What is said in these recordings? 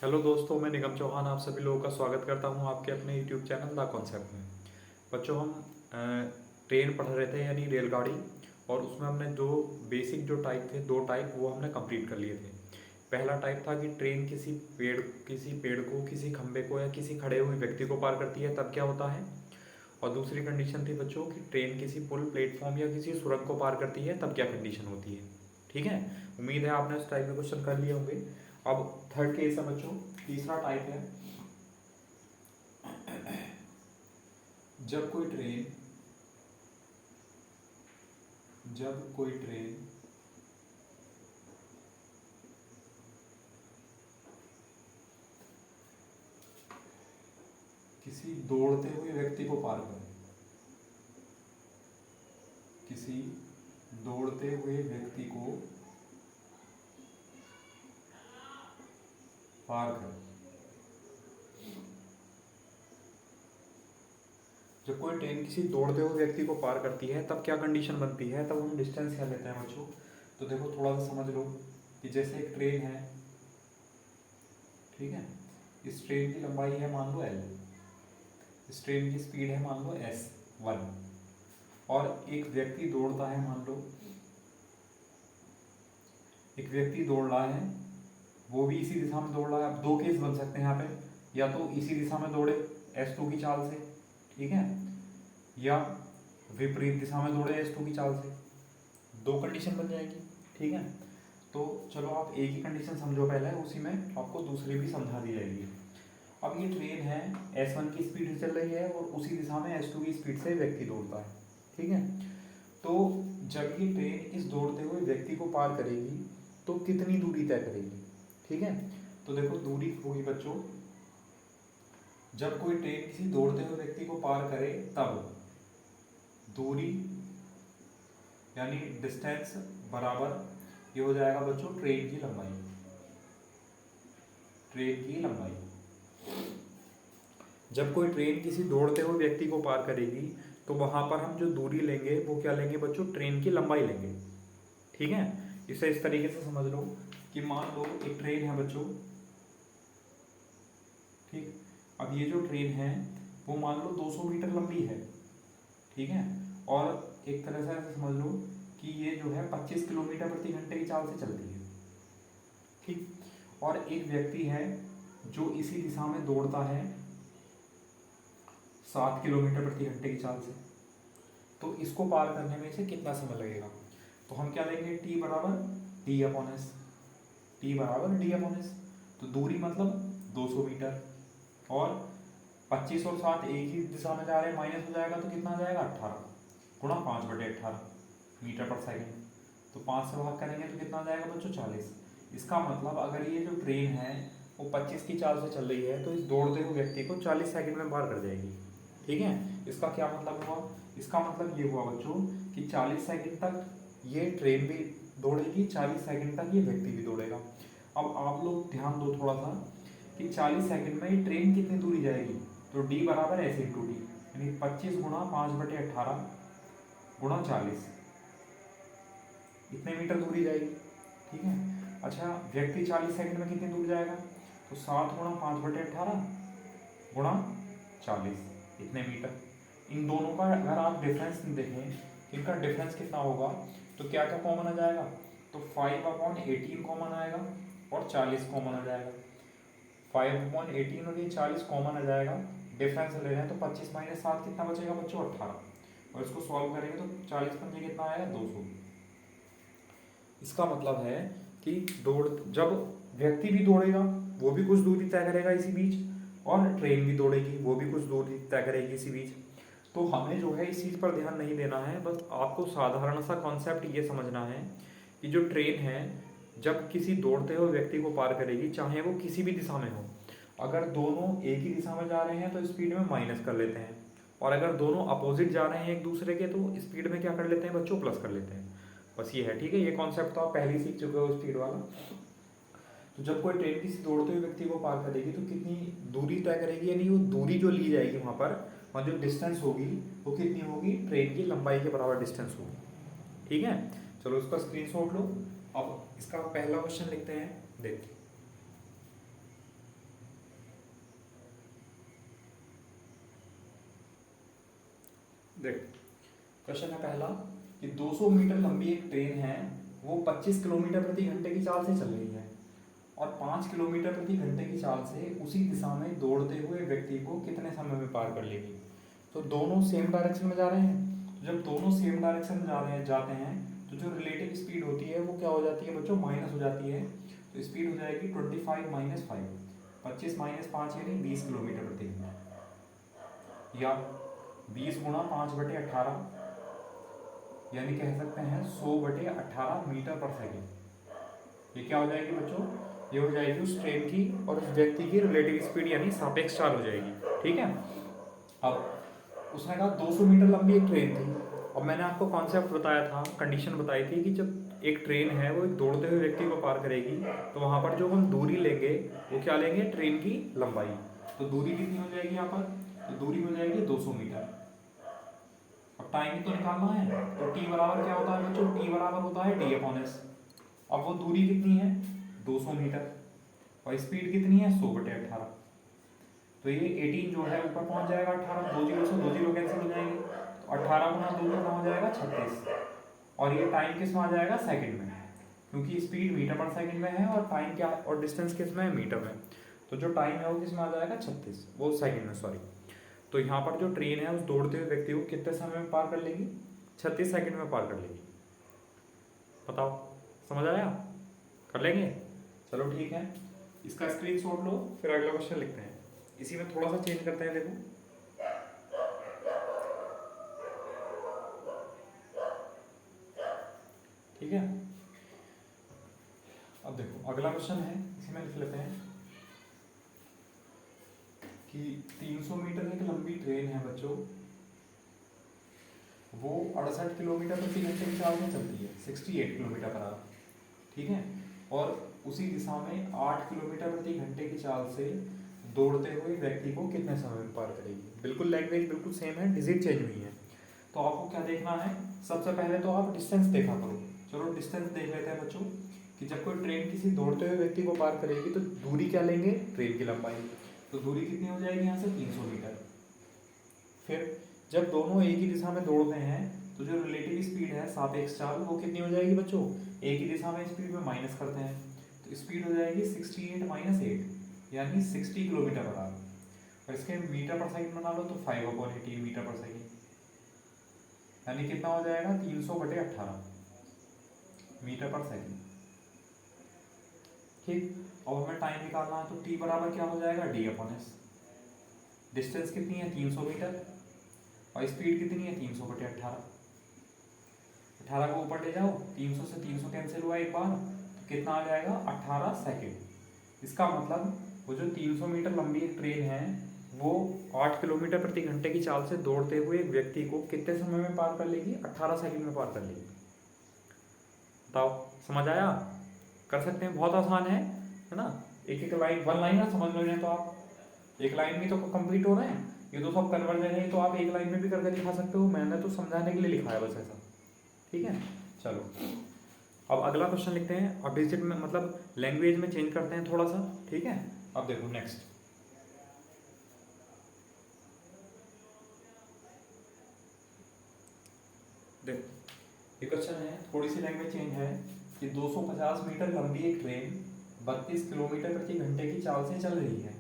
Hello दोस्तों, मैं निगम चौहान आप सभी लोगों का स्वागत करता हूं आपके अपने यूट्यूब चैनल द कॉन्सेप्ट में। बच्चों, हम ट्रेन पढ़ रहे थे यानी रेलगाड़ी, और उसमें हमने दो बेसिक जो टाइप थे, दो टाइप वो हमने कंप्लीट कर लिए थे। पहला टाइप था कि ट्रेन किसी पेड़ को, किसी खंभे को या किसी खड़े हुए व्यक्ति को पार करती है तब क्या होता है। और दूसरी कंडीशन थी बच्चों कि ट्रेन किसी पुल, प्लेटफॉर्म या किसी सुरंग को पार करती है तब क्या कंडीशन होती है। ठीक है, उम्मीद है आपने उस टाइप के क्वेश्चन कर लिए होंगे। अब थर्ड केस है बच्चों, तीसरा टाइप है। जब कोई ट्रेन जब कोई ट्रेन किसी दौड़ते हुए व्यक्ति को पार करे, किसी दौड़ते हुए व्यक्ति को पार करे। जब कोई ट्रेन किसी दौड़ते हुए व्यक्ति को पार करती है तब क्या कंडीशन बनती है, तब हम डिस्टेंस क्या लेते हैं बच्चों। तो देखो, थोड़ा सा समझ लो कि जैसे एक ट्रेन है, ठीक है। इस ट्रेन की लंबाई है मान लो एल, इस ट्रेन की स्पीड है मान लो S1, और एक व्यक्ति दौड़ता है, मान लो एक व्यक्ति दौड़ रहा है, वो भी इसी दिशा में दौड़ रहा है। अब दो केस बन सकते हैं यहाँ पे, या तो इसी दिशा में दौड़े S2 की चाल से, ठीक है, या विपरीत दिशा में दौड़े S2 की चाल से। दो कंडीशन बन जाएगी, ठीक है। तो चलो आप एक ही कंडीशन समझो पहले, उसी में आपको दूसरी भी समझा दी जाएगी। अब ये ट्रेन है, S1 की स्पीड से चल रही है और उसी दिशा में S2 की स्पीड से व्यक्ति दौड़ता है, ठीक है। तो जब ये ट्रेन इस दौड़ते हुए व्यक्ति को पार करेगी तो कितनी दूरी तय करेगी, ठीक है। तो देखो, दूरी होगी बच्चों, जब कोई ट्रेन किसी दौड़ते हुए व्यक्ति को पार करे तब दूरी यानी डिस्टेंस बराबर ये हो जाएगा बच्चों ट्रेन की लंबाई, ट्रेन की लंबाई। जब कोई ट्रेन किसी दौड़ते हुए व्यक्ति को पार करेगी तो वहां पर हम जो दूरी लेंगे वो क्या लेंगे बच्चों, ट्रेन की लंबाई लेंगे, ठीक है। इसे इस तरीके से समझ लो कि मान लो एक ट्रेन है बच्चों, ठीक। अब ये जो ट्रेन है वो मान लो 200 मीटर लंबी है, ठीक है। और एक तरह से ऐसे समझ लो कि ये जो है 25 किलोमीटर प्रति घंटे की चाल से चलती है, ठीक। और एक व्यक्ति है जो इसी दिशा में दौड़ता है 7 किलोमीटर प्रति घंटे की चाल से। तो इसको पार करने में इसे कितना समय लगेगा, तो हम क्या लेंगे, टी बराबर डी अपॉन एस, टी बराबर डी अपॉन एस। तो दूरी मतलब 200 मीटर, और 25 और 7 एक ही दिशा में जा रहे हैं, माइनस हो जाएगा तो कितना आ जाएगा, 18 गुणा 5/18 मीटर पर सेकेंड। तो 5 से भाग करेंगे तो कितना आ जाएगा बच्चों, 40। इसका मतलब अगर ये जो ट्रेन है वो 25 की चाल से चल रही है तो इस दौड़ते हुए व्यक्ति को 40 सेकंड में पार कर जाएगी, ठीक है। इसका क्या मतलब हुआ, इसका मतलब ये हुआ बच्चों कि 40 सेकंड तक ये ट्रेन भी दौड़ेगी, 40 सेकंड तक ये व्यक्ति भी दौड़ेगा। अब आप लोग ध्यान दो थोड़ा सा कि 40 सेकंड में ये ट्रेन कितनी दूरी जाएगी, तो डी बराबर ऐसे इंटू डी, यानी 25 गुणा 5/18 गुणा 40, इतने मीटर दूरी जाएगी, ठीक है। अच्छा, व्यक्ति 40 सेकंड में कितनी दूर जाएगा, तो 7 गुणा 5/18 गुणा 40, इतने मीटर। इन दोनों का अगर आप डिफरेंस देखें, इनका डिफरेंस कितना होगा, तो क्या क्या कॉमन आ जाएगा, तो 5/18 कॉमन आएगा और 40 कॉमन आ जाएगा। 5/18 और ये 40 कॉमन आ जाएगा, डिफरेंस ले रहे हैं तो 25 माइनस 7 कितना बचेगा बच्चों, 18। और इसको सॉल्व करेंगे तो 40 पंजे कितना आएगा, 200। इसका मतलब है कि दौड़ जब व्यक्ति भी दौड़ेगा वो भी कुछ दूरी तय करेगा इसी बीच, और ट्रेन भी दौड़ेगी वो भी कुछ दूरी तय करेगी इसी बीच। तो हमें जो है इस चीज़ पर ध्यान नहीं देना है, बस आपको साधारण सा कॉन्सेप्ट ये समझना है कि जो ट्रेन है जब किसी दौड़ते हुए व्यक्ति को पार करेगी, चाहे वो किसी भी दिशा में हो, अगर दोनों एक ही दिशा में जा रहे हैं तो स्पीड में माइनस कर लेते हैं, और अगर दोनों अपोजिट जा रहे हैं एक दूसरे के तो स्पीड में क्या कर लेते हैं बच्चों, प्लस कर लेते हैं। बस ये है, ठीक है। ये कॉन्सेप्ट तो आप पहले ही सीख चुके हो स्पीड वाला। तो जब कोई ट्रेन किसी दौड़ते हुए व्यक्ति को पार करेगी तो कितनी दूरी तय करेगी, यानी वो दूरी जो ली जाएगी वहाँ पर, वहाँ जो डिस्टेंस होगी वो कितनी होगी, ट्रेन की लंबाई के बराबर डिस्टेंस होगी, ठीक है। चलो इसका स्क्रीनशॉट लो। अब इसका पहला क्वेश्चन लिखते हैं, देखिए। देख, क्वेश्चन है पहला कि 200 मीटर लंबी एक ट्रेन है, वो 25 किलोमीटर प्रति घंटे की चाल से चल रही है और 5 किलोमीटर प्रति घंटे की चाल से उसी दिशा में दौड़ते हुए व्यक्ति को कितने समय में पार कर लेगी। तो दोनों सेम डायरेक्शन में जा रहे हैं, तो जब दोनों सेम डायरेक्शन में जाते हैं तो जो रिलेटिव स्पीड होती है वो क्या हो जाती है बच्चों, माइनस हो जाती है। तो स्पीड हो जाएगी 25 माइनस 5, 25 माइनस 5 यानी 20 किलोमीटर प्रति घंटा, या 20 गुणा 5/18 यानी कह सकते हैं 100/18 मीटर पर सेकेंड। ये क्या हो जाएगी बच्चों, ये हो जाएगी उस ट्रेन की और उस व्यक्ति की रिलेटिव स्पीड यानी सापेक्ष चाल हो जाएगी। ठीक है, अब उसने कहा 200 मीटर लंबी एक ट्रेन थी। अब मैंने आपको कॉन्सेप्ट बताया था, कंडीशन बताई थी कि जब एक ट्रेन है वो एक दौड़ते हुए व्यक्ति को पार करेगी तो वहाँ पर जो हम दूरी लेंगे वो क्या लेंगे, ट्रेन की लंबाई। तो दूरी कितनी हो जाएगी यहाँ पर, तो दूरी हो जाएगी 200 मीटर। अब टाइम तो निकालना है, तो टी बराबर क्या होता है बच्चों, टी बराबर होता है d/s। अब वो दूरी कितनी है 200 मीटर और स्पीड कितनी है 100/18। तो ये 18 जो है ऊपर पहुंच जाएगा 18, 2 जीरो से 2 जीरो कैंसिल हो जाएंगे, तो 18 गुना 2 कितना हो जाएगा 36। और ये टाइम किस में आ जाएगा, सेकंड में, क्योंकि स्पीड मीटर पर सेकंड में है और टाइम क्या और डिस्टेंस किस में है, मीटर में। तो जो टाइम है वो किस में आ जाएगा 36, वो सेकंड में, सॉरी। तो यहाँ पर जो ट्रेन है उस दौड़ते हुए व्यक्ति को कितने समय में पार कर लेगी, 36 सेकंड में पार कर लेगी। बताओ, समझ आया, कर लेंगे, चलो ठीक है। इसका स्क्रीनशॉट लो, फिर अगला क्वेश्चन लिखते हैं। इसी में थोड़ा सा चेंज करते हैं, देखो। ठीक है, अब देखो अगला क्वेश्चन है, इसी में लिख लेते हैं कि 300 मीटर एक लंबी ट्रेन है बच्चों, वो 68 किलोमीटर प्रति घंटे की चाल में चलती है, 68 किलोमीटर पर आवर। ठीक है, और उसी दिशा में 8 किलोमीटर प्रति घंटे की चाल से दौड़ते हुए व्यक्ति को कितने समय में पार करेगी। बिल्कुल लैंग्वेज बिल्कुल सेम है, डिजिट चेंज हुई है। तो आपको क्या देखना है, सबसे पहले तो आप डिस्टेंस देखा करो। चलो डिस्टेंस देख लेते हैं बच्चों कि जब कोई ट्रेन किसी दौड़ते हुए व्यक्ति को पार करेगी तो दूरी क्या लेंगे, ट्रेन की लंबाई। तो दूरी कितनी हो जाएगी यहाँ से 300 मीटर। फिर जब दोनों एक ही दिशा में दौड़ते हैं तो जो रिलेटिव स्पीड है सापेक्ष चाल वो कितनी हो जाएगी बच्चों, एक ही दिशा में स्पीड में माइनस करते हैं तो स्पीड हो जाएगी 68 माइनस 8 यानी 60 किलोमीटर पर आवर। और इसके मीटर पर सेकंड बना लो तो 5/18 मीटर पर सेकंड, यानी कितना हो जाएगा 300/18 मीटर पर सेकंड। ठीक, अब हमें टाइम निकालना है तो t बराबर क्या हो जाएगा d/s। डिस्टेंस कितनी है 300 मीटर और स्पीड कितनी है 300/18। 18 को ऊपर ले जाओ, 300 से 300 कैंसिल हुआ एक बार, तो कितना आ जाएगा 18 सेकेंड। इसका मतलब वो जो 300 मीटर लंबी एक ट्रेन है वो 8 किलोमीटर प्रति घंटे की चाल से दौड़ते हुए एक व्यक्ति को कितने समय में पार कर लेगी, 18 सेकंड में पार कर लेगी। बताओ, समझ आया, कर सकते हैं, बहुत आसान है ना। एक एक लाइन, वन लाइन ना समझ लो, तो आप एक लाइन में तो कंप्लीट हो रहे हैं, ये तो सब कन्वर्जन है, तो आप एक लाइन में भी करके दिखा सकते हो। मैंने तो समझाने के लिए लिखा है बस ऐसा। ठीक है, चलो अब अगला क्वेश्चन लिखते हैं। अब डिजिट में मतलब लैंग्वेज में चेंज करते हैं थोड़ा सा। ठीक है, अब देखो नेक्स्ट, देखो ये क्वेश्चन है, थोड़ी सी लैंग्वेज चेंज है कि 250 मीटर लंबी एक ट्रेन 32 किलोमीटर प्रति घंटे की चाल से चल रही है,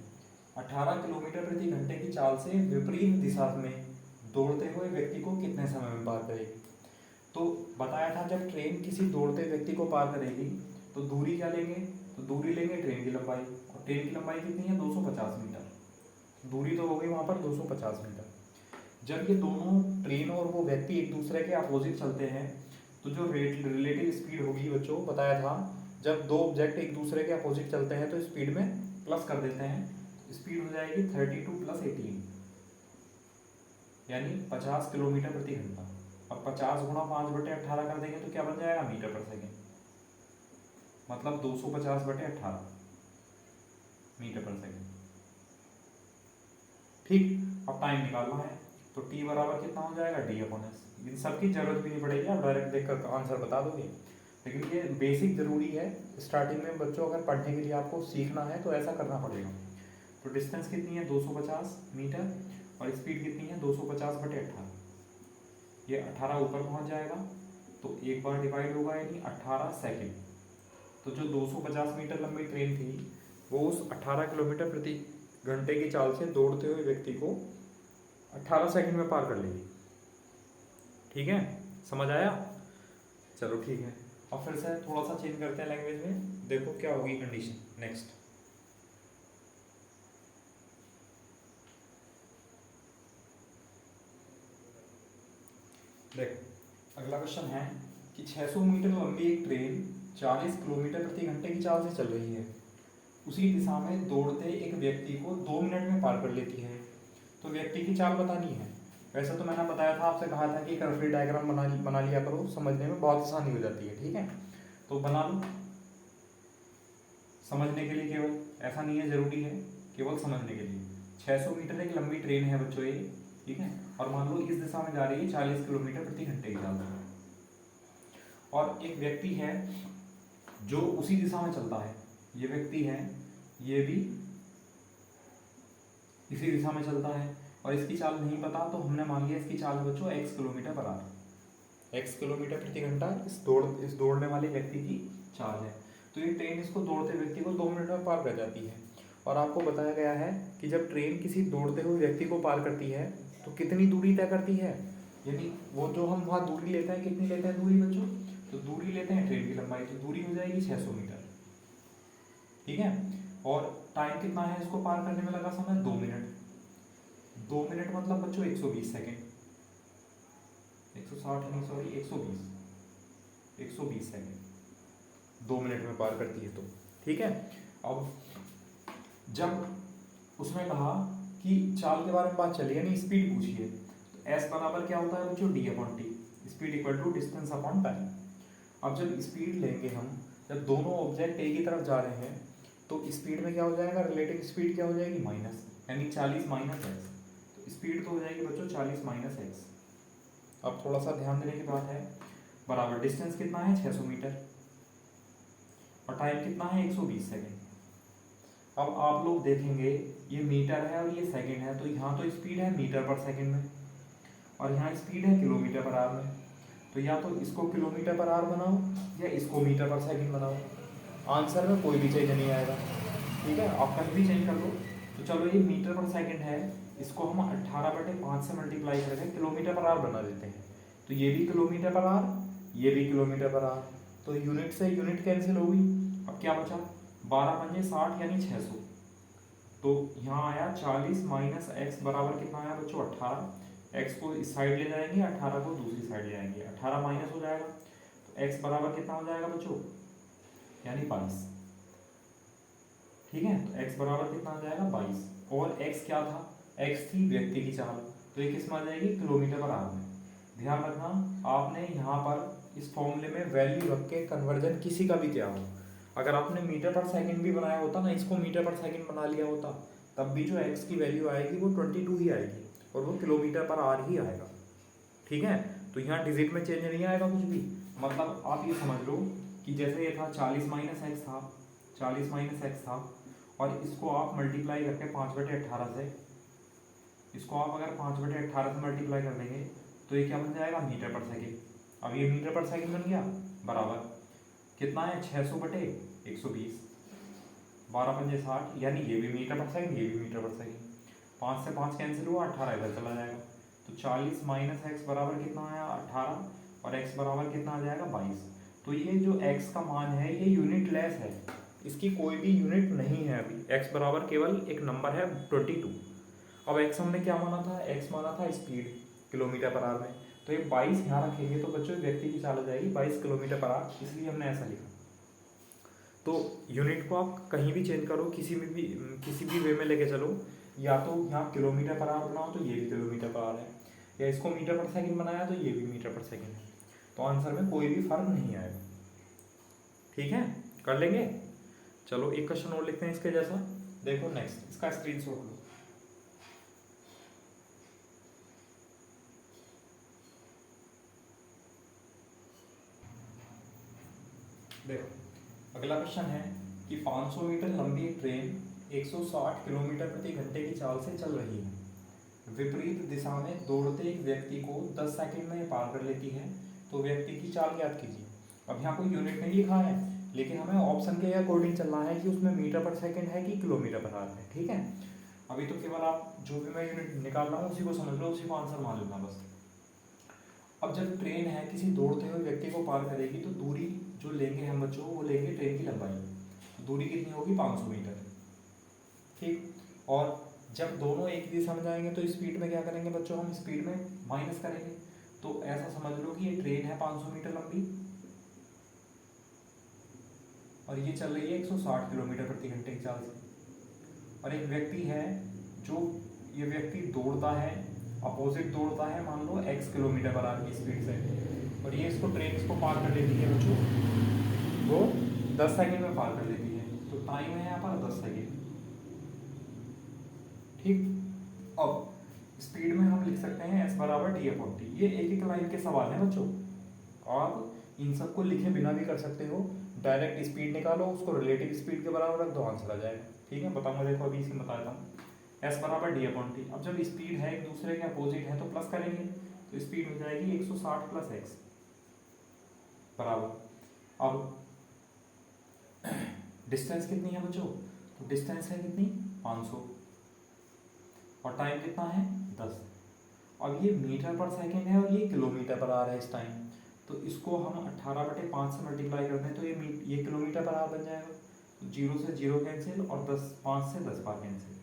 18 किलोमीटर प्रति घंटे की चाल से विपरीत दिशा में दौड़ते हुए व्यक्ति को कितने समय में पार करेगी। तो बताया था जब ट्रेन किसी दौड़ते व्यक्ति को पार करेगी तो दूरी क्या लेंगे, तो दूरी लेंगे ट्रेन की लंबाई, और ट्रेन की लंबाई कितनी है 250 मीटर। दूरी तो हो गई वहाँ पर 250 मीटर। जब ये दोनों ट्रेन और वो व्यक्ति एक दूसरे के अपोजिट चलते हैं तो जो रिलेटिव स्पीड होगी बच्चों, बताया था जब दो ऑब्जेक्ट एक दूसरे के अपोजिट चलते हैं तो स्पीड में प्लस कर देते हैं, स्पीड हो जाएगी 32 + 18 यानी 50 किलोमीटर प्रति घंटा। अब 50 गुणा 5/18 कर देंगे तो क्या बन जाएगा, मीटर पर सेकेंड, मतलब 250/18 मीटर पर सेकेंड। ठीक, अब टाइम निकालना है तो t बराबर कितना हो जाएगा d/s। इन सब की जरूरत भी नहीं पड़ेगी, आप डायरेक्ट देखकर आंसर बता दोगे, लेकिन ये बेसिक जरूरी है स्टार्टिंग में बच्चों, अगर पढ़ने के लिए आपको सीखना है तो ऐसा करना पड़ेगा। तो डिस्टेंस कितनी है 250 मीटर और स्पीड कितनी है 250/18। ये 18 ऊपर पहुंच जाएगा, तो एक बार डिवाइड होगा यानी 18 सेकेंड। तो जो 250 मीटर लंबी ट्रेन थी वो उस 18 किलोमीटर प्रति घंटे की चाल से दौड़ते हुए व्यक्ति को 18 सेकंड में पार कर लेगी। ठीक है, समझ आया? चलो ठीक है, अब फिर से थोड़ा सा चेंज करते हैं लैंग्वेज में, देखो क्या होगी कंडीशन। नेक्स्ट देख, अगला क्वेश्चन है कि 600 मीटर लंबी एक ट्रेन 40 किलोमीटर प्रति घंटे की चाल से चल रही है। उसी दिशा में दौड़ते एक व्यक्ति को 2 मिनट में पार कर लेती है। तो व्यक्ति की चाल बतानी है। वैसे तो मैंने बताया था, आपसे कहा था कि एक रफली डायग्राम बना लिया करो, समझने में बहुत आसानी हो जाती है। ठीक है, तो बना लो समझने के लिए, केवल ऐसा नहीं है जरूरी है, केवल समझने के लिए। 600 मीटर एक लंबी ट्रेन है बच्चों ये, ठीक है, और मान लो इस दिशा में जा रही है 40 किलोमीटर प्रति घंटे की चाल से, और एक व्यक्ति है जो उसी दिशा में चलता है। ये व्यक्ति है, ये भी इसी दिशा में चलता है, और इसकी चाल नहीं पता तो हमने मान लिया इसकी चाल बच्चों x kilometre per hour, x kilometre प्रति घंटा इस दौड़ने वाले व्यक्ति की चाल है। तो ये ट्रेन इसको दौड़ते व्यक्ति को 2 मिनट में पार कर जाती है। और आपको बताया गया है कि जब ट्रेन किसी दौड़ते हुए व्यक्ति को पार करती है तो कितनी दूरी तय करती है, यानी वो जो हम वहाँ दूरी लेते हैं, कितनी लेते हैं दूरी बच्चों, तो दूरी लेते हैं ट्रेन की लंबाई, तो दूरी हो जाएगी 600 मीटर। ठीक है, और टाइम कितना है इसको पार करने में लगा समय, 2 मिनट। 2 मिनट मतलब बच्चों 120 सेकेंड, 160 नहीं सॉरी 120 सेकेंड 2 मिनट में पार करती है। तो ठीक है, अब जब उसने कहा कि चाल के बारे में बात चली, यानी स्पीड पूछी है, तो एस बराबर क्या होता है बच्चों, D upon T, speed equal to distance upon time. अब जब स्पीड लेंगे हम, जब दोनों ऑब्जेक्ट एक ही तरफ जा रहे हैं तो स्पीड में क्या हो जाएगा, रिलेटिव स्पीड क्या हो जाएगी, माइनस, यानी 40 माइनस एक्स। तो स्पीड तो हो जाएगी बच्चों 40 माइनस एक्स। अब थोड़ा सा ध्यान देने की बात है, बराबर डिस्टेंस कितना है 600 मीटर और टाइम कितना है 120 सेकेंड। अब आप लोग देखेंगे ये मीटर है और ये सेकंड है, तो यहाँ तो स्पीड है मीटर पर सेकंड में और यहाँ स्पीड है किलोमीटर पर आवर में। तो या तो इसको किलोमीटर पर आवर बनाओ या इसको मीटर पर सेकंड बनाओ, आंसर में कोई भी चेंज नहीं आएगा। ठीक है, आप कहीं भी चेंज कर दो। तो चलो ये मीटर पर सेकंड है, इसको हम 18/5 से मल्टीप्लाई करके किलोमीटर पर आवर बना देते हैं। तो ये भी किलोमीटर पर आवर, ये भी किलोमीटर पर आवर, तो यूनिट से यूनिट कैंसिल होगी। अब क्या बचा, 12 पंजे 60 यानी 600। तो यहाँ आया 40 माइनस एक्स बराबर कितना आया बच्चों 18। एक्स को इस साइड ले जाएंगे, 18 को दूसरी साइड ले जाएंगे, 18 माइनस हो जाएगा, तो एक्स बराबर कितना हो जाएगा बच्चों, यानी 22। ठीक है, तो एक्स बराबर कितना आ जाएगा 22, और एक्स क्या था, एक्स थी व्यक्ति की चाल, तो ये किस में आ जाएगी, किलोमीटर पर आवर में। ध्यान रखना आपने यहाँ पर इस फॉर्मूले में वैल्यू रख के कन्वर्जन किसी का भी किया हो, अगर आपने मीटर पर सेकंड भी बनाया होता ना, इसको मीटर पर सेकंड बना लिया होता, तब भी जो एक्स की वैल्यू आएगी वो 22 ही आएगी और वो किलोमीटर पर आवर ही आएगा। ठीक है, तो यहाँ डिजिट में चेंज नहीं आएगा कुछ भी। मतलब आप ये समझ लो कि जैसे ये था 40 माइनस एक्स था, 40 माइनस एक्स था, और इसको आप मल्टीप्लाई करके 5/18 से, इसको आप अगर 5/18 से मल्टीप्लाई कर देंगे तो ये क्या बन जाएगा, मीटर पर सेकेंड। अब ये मीटर पर सेकेंड बन गया, बराबर कितना है 600/120, 12 पंजे 60, यानी ये भी मीटर पर सेकेंड, ये भी मीटर पर सेकेंड। 5 से 5 कैंसिल हुआ, 18 इधर चला जाएगा, तो 40 माइनस एक्स बराबर कितना आया 18, और एक्स बराबर कितना आ जाएगा 22। तो ये जो एक्स का मान है ये यूनिट लेस है, इसकी कोई भी यूनिट नहीं है अभी, एक्स बराबर केवल एक नंबर है 22। अब एक्स हमने क्या माना था, एक्स माना था स्पीड किलोमीटर पर आवर में, तो ये 22 यहाँ रखेंगे तो बच्चों व्यक्ति की चाल हो जाएगी 22 किलोमीटर पर आवर, इसलिए हमने ऐसा लिखा। तो यूनिट को आप कहीं भी चेंज करो, किसी भी वे में लेके चलो, या तो यहाँ किलोमीटर पर आवर बनाओ तो ये भी किलोमीटर पर आवर है, या इसको मीटर पर सेकंड बनाया तो ये भी मीटर पर सेकंड है, तो आंसर में कोई भी फर्क नहीं आएगा। ठीक है, कर लेंगे। चलो एक क्वेश्चन और लिखते हैं इसके जैसा, देखो नेक्स्ट, इसका स्क्रीनशॉट लो। देखो अगला क्वेश्चन है कि 500 मीटर लंबी एक ट्रेन 160 किलोमीटर प्रति घंटे की चाल से चल रही है। विपरीत दिशा में दौड़ते एक व्यक्ति को 10 सेकंड में पार कर लेती है, तो व्यक्ति की चाल ज्ञात कीजिए। अब यहाँ कोई यूनिट नहीं लिखा है, लेकिन हमें ऑप्शन के अकॉर्डिंग चलना है कि उसमें मीटर पर सेकंड है कि किलोमीटर पर आवर है। ठीक है, अभी तो केवल आप जो भी मैं यूनिट निकाल रहा हूँ उसी को समझ लो, उसी को आंसर मान लेना बस। अब जब ट्रेन है किसी दौड़ते हुए व्यक्ति को पार करेगी, तो दूरी जो लेंगे हम बच्चों वो लेंगे ट्रेन की लंबाई। दूरी कितनी होगी? 500 मीटर। ठीक, और जब दोनों एक दिशा में जाएंगे तो स्पीड में क्या करेंगे बच्चों? हम स्पीड में माइनस करेंगे। तो ऐसा समझ लो कि ये ट्रेन है 500 मीटर लंबी और ये चल रही है 160 किलोमीटर प्रति घंटे की चाल से। और एक व्यक्ति है जो ये व्यक्ति दौड़ता है, अपोजिट दौड़ता है, मान लो x किलोमीटर पर आवर की स्पीड से, और ये इसको ट्रेन इसको पार कर लेती है बच्चों, वो 10 सेकंड में पार कर लेती है। तो टाइम है यहाँ पर 10 सेकंड। ठीक, अब स्पीड में हम लिख सकते हैं s बराबर d/t। ये एक एक लाइन के सवाल हैं बच्चों, आप इन सबको लिखे बिना भी कर सकते हो। डायरेक्ट स्पीड निकालो, उसको रिलेटिव स्पीड के बराबर रख दो, आंसर आ जाएगा। ठीक है, बताऊंगा, देखो अभी इसे बताता हूँ। s बराबर d/t। अब जब स्पीड है एक दूसरे के अपोजिट है तो प्लस करेंगे, तो स्पीड हो जाएगी 160 प्लस x बराबर। अब डिस्टेंस कितनी है बच्चों? तो डिस्टेंस है कितनी? 500, और टाइम कितना है? 10। अब ये मीटर पर सेकेंड है और ये किलोमीटर पर आ रहा है इस टाइम, तो इसको हम 18/5 से मल्टीप्लाई करते हैं तो ये किलोमीटर पर आवर बन जाएगा। 0 से 0 कैंसिल और 5 से 10 बार कैंसिल,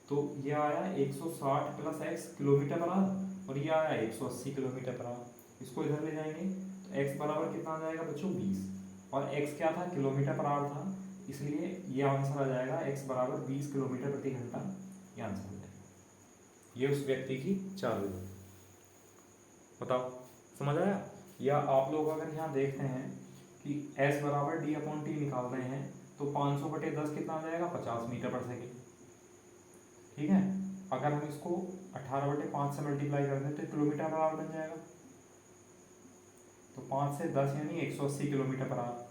तो ये आया 160 plus x kilometre per hour, और ये आया 180 किलोमीटर पर आवर। इसको इधर ले जाएंगे तो x बराबर कितना आ जाएगा बच्चों? 20, और x क्या था? किलोमीटर पर आवर था, इसलिए ये आंसर आ जाएगा x बराबर 20 किलोमीटर प्रति घंटा। ये आंसर हो जाएगा। ये उस व्यक्ति की चाल है। बताओ, समझ आया? या आप लोग अगर यहाँ देखते हैं कि s बराबर d/t निकाल रहे हैं, तो 500/10 कितना आ जाएगा? 50 मीटर पर सेकेंड। ठीक है, अगर हम इसको 18/5 से मल्टीप्लाई कर दें तो किलोमीटर पर आवर बन जाएगा। तो 5 से 10 यानी 180 किलोमीटर पर आवर।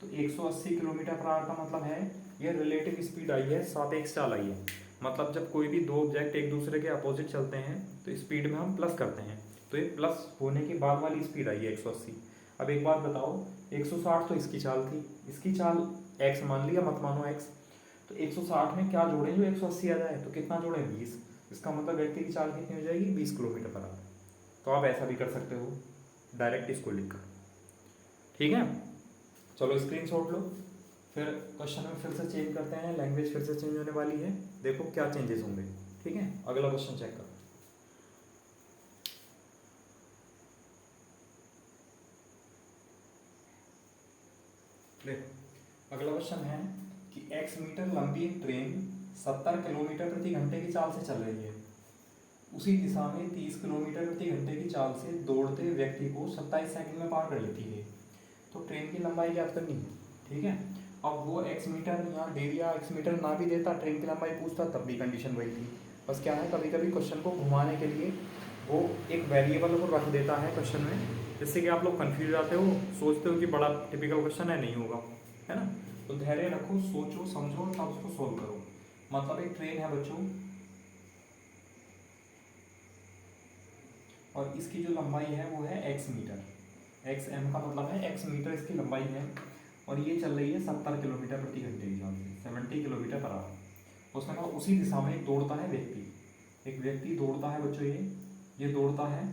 तो 180 किलोमीटर पर आवर का मतलब है ये रिलेटिव स्पीड आई है, सापेक्ष चाल आई है। मतलब जब कोई भी दो ऑब्जेक्ट एक दूसरे के अपोजिट चलते हैं तो स्पीड में हम प्लस करते हैं, तो ये प्लस होने के बाद वाली स्पीड आई है 180। अब एक बात बताओ, 160 तो इसकी चाल थी, इसकी चाल x मान लिया, मत मानो x, तो 160 में क्या जोड़ें जो 180 आ जाए? तो कितना जोड़ें? 20। इसका मतलब व्यक्ति की चाल कितनी हो जाएगी? 20 किलोमीटर पर आवर। तो आप ऐसा भी कर सकते हो डायरेक्ट इसको लिखकर। ठीक है, चलो स्क्रीनशॉट लो, फिर क्वेश्चन में फिर से चेंज करते हैं, लैंग्वेज फिर से चेंज होने वाली है, देखो क्या चेंजेस होंगे। ठीक है, अगला क्वेश्चन चेक करो। देखो अगला क्वेश्चन है कि x मीटर लंबी ट्रेन 70 किलोमीटर प्रति घंटे की चाल से चल रही है, उसी दिशा में 30 किलोमीटर प्रति घंटे की चाल से दौड़ते व्यक्ति को 27 सेकंड में पार कर लेती है। तो ट्रेन की लंबाई ज्ञात करनी है। ठीक है, अब वो x मीटर यहाँ दे दिया, x मीटर ना भी देता, ट्रेन की लंबाई पूछता, तब भी कंडीशन वही थी। बस क्या है, कभी कभी क्वेश्चन को घुमाने के लिए वो एक वेरिएबल को रख देता है क्वेश्चन में, जिससे कि आप लोग कंफ्यूज जाते हो, सोचते हो कि बड़ा टिपिकल क्वेश्चन है, नहीं होगा, है ना। तो धैर्य रखो, सोचो समझो, तब उसको सोल्व करो। मतलब एक ट्रेन है बच्चों, और इसकी जो लंबाई है वो है x मीटर, एक्स एम का मतलब है x मीटर इसकी लंबाई है, और ये चल रही है 70 किलोमीटर प्रति घंटे की चाल से, 70 किलोमीटर पर आवर। उसने कहा उसी दिशा में एक दौड़ता है व्यक्ति, एक व्यक्ति दौड़ता है बच्चों, ये दौड़ता है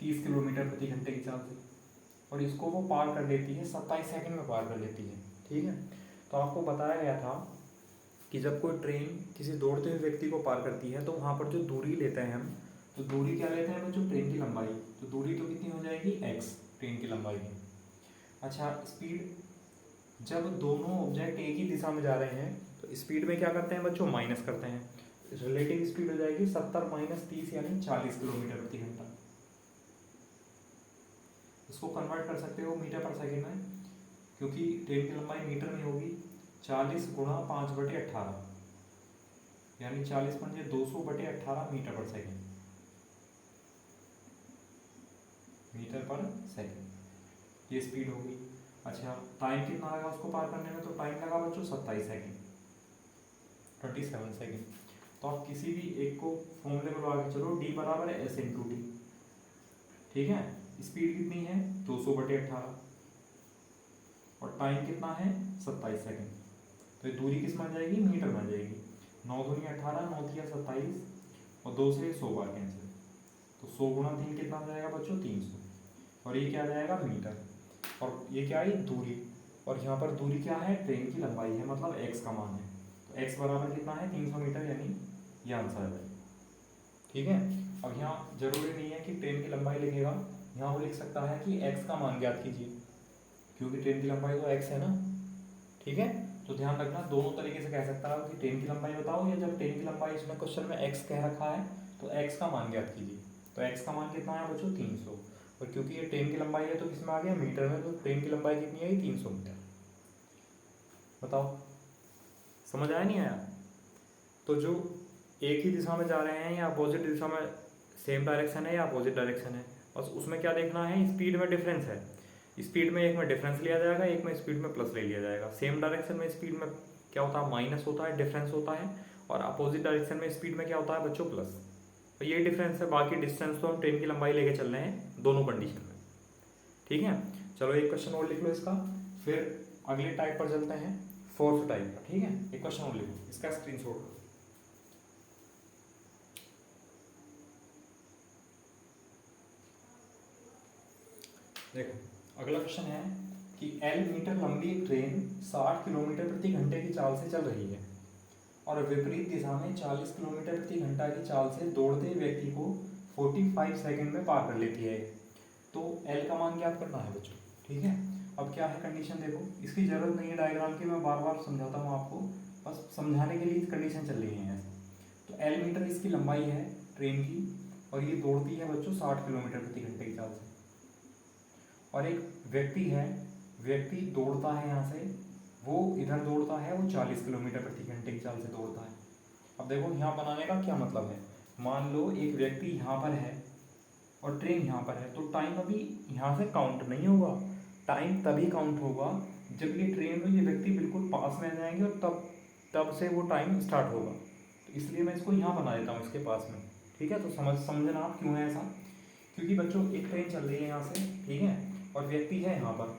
30 किलोमीटर प्रति घंटे की चाल से, और इसको वो पार कर लेती है 27 सेकंड में पार कर लेती है। ठीक है, तो आपको बताया गया था कि जब कोई ट्रेन किसी दौड़ते हुए व्यक्ति को पार करती है तो वहाँ पर जो दूरी लेते हैं हम, तो दूरी क्या लेते हैं बच्चों? ट्रेन की लंबाई। तो दूरी तो कितनी हो जाएगी? x, ट्रेन की लंबाई की। अच्छा, स्पीड, जब दोनों ऑब्जेक्ट एक ही दिशा में जा रहे हैं तो स्पीड में क्या करते हैं बच्चों? माइनस करते हैं। रिलेटिव स्पीड हो जाएगी 70 - 30 यानी 40 किलोमीटर प्रति घंटा। इसको कन्वर्ट कर सकते हो मीटर पर सेकेंड में, क्योंकि ट्रेन की लंबाई मीटर में होगी। 40 गुणा 5/18 यानी 40 पंजे 200/18 मीटर पर सेकेंड, मीटर पर सेकेंड ये स्पीड होगी। अच्छा, टाइम कितना लगा उसको पार करने में? तो टाइम लगा बच्चों 27 सेकेंड, 27 सेकेंड। तो आप किसी भी एक को फॉर्मूले में लगा के चलो, डी बराबर है एस इंटू टी, ठीक है। स्पीड कितनी है 200/18 और टाइम कितना है 27 सेकंड। तो ये दूरी किस में आ जाएगी, मीटर में आ जाएगी। 9 दूनी 18, 9 तिया 27 और 2 से 100 बार कैंसिल, तो 100 गुणा 3 कितना आ जाएगा बच्चों 300, और ये क्या आ जाएगा मीटर, और ये क्या है दूरी, और यहाँ पर दूरी क्या है ट्रेन की लंबाई है, मतलब एक्स का मान है। तो एक्स बराबर कितना है 300 मीटर, यानी ये आंसर है, ठीक है। अब यहाँ जरूरी नहीं है कि ट्रेन की लंबाई लिखेगा, यहाँ वो लिख सकता है कि एक्स का मान ज्ञात कीजिए, क्योंकि ट्रेन की लंबाई तो एक्स है ना, ठीक है। तो ध्यान रखना, दोनों तरीके से कह सकता है कि ट्रेन की लंबाई बताओ, या जब ट्रेन की लंबाई इसमें क्वेश्चन में एक्स कह रखा है तो एक्स का मान ज्ञात कीजिए। तो एक्स का मान कितना है बच्चों 300, और क्योंकि ये ट्रेन की लंबाई है तो किसमें आ गया मीटर में, तो ट्रेन की लंबाई कितनी है 300 मीटर। बताओ समझ आया नहीं आया। तो जो एक ही दिशा में जा रहे हैं या अपोजिट दिशा में, सेम डायरेक्शन है या अपोजिट डायरेक्शन है, बस उसमें क्या देखना है, स्पीड में डिफरेंस है। स्पीड में एक में डिफरेंस लिया जाएगा, एक में स्पीड में प्लस ले लिया जाएगा। सेम डायरेक्शन में स्पीड में क्या होता है माइनस होता है, डिफरेंस होता है, और अपोजिट डायरेक्शन में स्पीड में क्या होता है बच्चों प्लस। तो ये डिफरेंस है, बाकी डिस्टेंस तो हम ट्रेन की लंबाई लेके चल रहे हैं दोनों कंडीशन में, ठीक है। चलो एक क्वेश्चन और लिख लो इसका, फिर अगले टाइप पर चलते हैं, फोर्थ टाइप का, ठीक है। एक क्वेश्चन और लिखो, इसका स्क्रीनशॉट लो। देखो अगला क्वेश्चन है कि एल मीटर लंबी एक ट्रेन 60 किलोमीटर प्रति घंटे की चाल से चल रही है और विपरीत दिशा में 40 किलोमीटर प्रति घंटा की चाल से दौड़ते व्यक्ति को 45 सेकंड में पार कर लेती है। तो एल का मान ज्ञात करना है बच्चों, ठीक है। अब क्या है कंडीशन, देखो इसकी जरूरत नहीं है डायग्राम की, मैं बार बार समझाता हूँ आपको, बस समझाने के लिए कंडीशन चल रही है ऐसे। तो एल मीटर इसकी लंबाई है ट्रेन की, और ये दौड़ती है बच्चों 60 किलोमीटर प्रति घंटे की चाल से, और एक व्यक्ति है, व्यक्ति दौड़ता है यहाँ से, वो इधर दौड़ता है, वो 40 किलोमीटर प्रति घंटे की चाल से दौड़ता है। अब देखो यहाँ बनाने का क्या मतलब है, मान लो एक व्यक्ति यहाँ पर है और ट्रेन यहाँ पर है, तो टाइम अभी यहाँ से काउंट नहीं होगा, टाइम तभी काउंट होगा जब ये ट्रेन और ये व्यक्ति बिल्कुल पास में आ जाएंगे, और तब से वो टाइम स्टार्ट होगा। तो इसलिए मैं इसको यहाँ बना देता हूँ इसके पास में, ठीक है। तो समझना आप क्यों है ऐसा, क्योंकि बच्चों एक ट्रेन चल रही है यहाँ से, ठीक है, और व्यक्ति है यहाँ पर,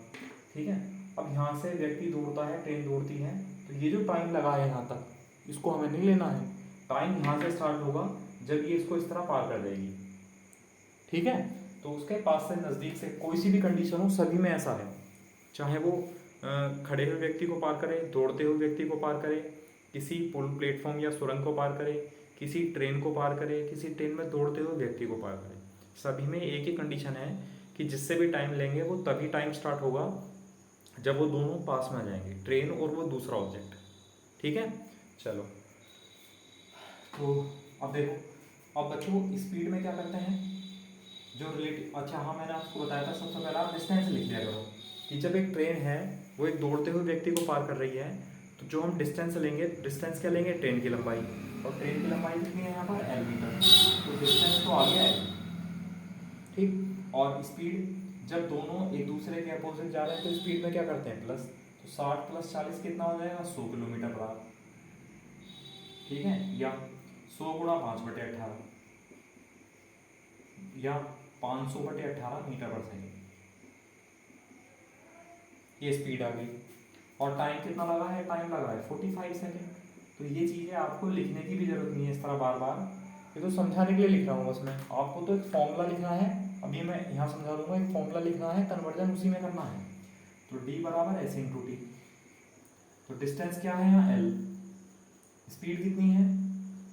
ठीक है। अब यहाँ से व्यक्ति दौड़ता है, ट्रेन दौड़ती है, तो ये जो टाइम लगा है यहाँ तक, इसको हमें नहीं लेना है, टाइम यहाँ से स्टार्ट होगा जब ये इसको इस तरह पार कर देगी, ठीक है। तो उसके पास से नज़दीक से कोई सी भी कंडीशन हो, सभी में ऐसा है, चाहे वो खड़े हुए व्यक्ति को पार करे, दौड़ते हुए व्यक्ति को पार करे, किसी पुल प्लेटफॉर्म या सुरंग को पार करे, किसी ट्रेन को पार करे, किसी ट्रेन में दौड़ते हुए व्यक्ति को पार करे, सभी में एक ही कंडीशन है कि जिससे भी टाइम लेंगे वो तभी टाइम स्टार्ट होगा जब वो दोनों पास में आ जाएंगे, ट्रेन और वो दूसरा ऑब्जेक्ट, ठीक है। चलो तो अब देखो, अब बच्चों स्पीड में क्या करते हैं, जो रिलेटिव, अच्छा हाँ मैंने आपको बताया था सबसे पहले आप डिस्टेंस लिख लिया करो, कि जब एक ट्रेन है वो एक दौड़ते हुए व्यक्ति को पार कर रही है, तो जो हम डिस्टेंस लेंगे, डिस्टेंस क्या लेंगे ट्रेन की लंबाई, और ट्रेन की लंबाई कितनी है यहाँ पर एल मीटर, तो डिस्टेंस तो आ गया है, ठीक। और स्पीड जब दोनों एक दूसरे के अपोजिट जा रहे हैं तो स्पीड में क्या करते हैं प्लस, तो 60 + 40 कितना हो जाएगा 100 किलोमीटर पर आवर, ठीक है, या 100 × 5/18 या 500/18 मीटर पर सेकेंड, ये स्पीड आ गई। और टाइम कितना लगा है, टाइम लगा है 45 सेकेंड। तो ये चीज़ें आपको लिखने की भी जरूरत नहीं है इस तरह बार बार, ये तो समझाने के लिए लिख रहा हूँ बस मैं, आपको तो एक फॉर्मूला लिखना है, अभी मैं यहाँ समझा दूंगा, एक फॉर्मूला लिखना है, कन्वर्जन उसी में करना है। तो d बराबर s × t, तो डिस्टेंस क्या है यहाँ l, स्पीड कितनी है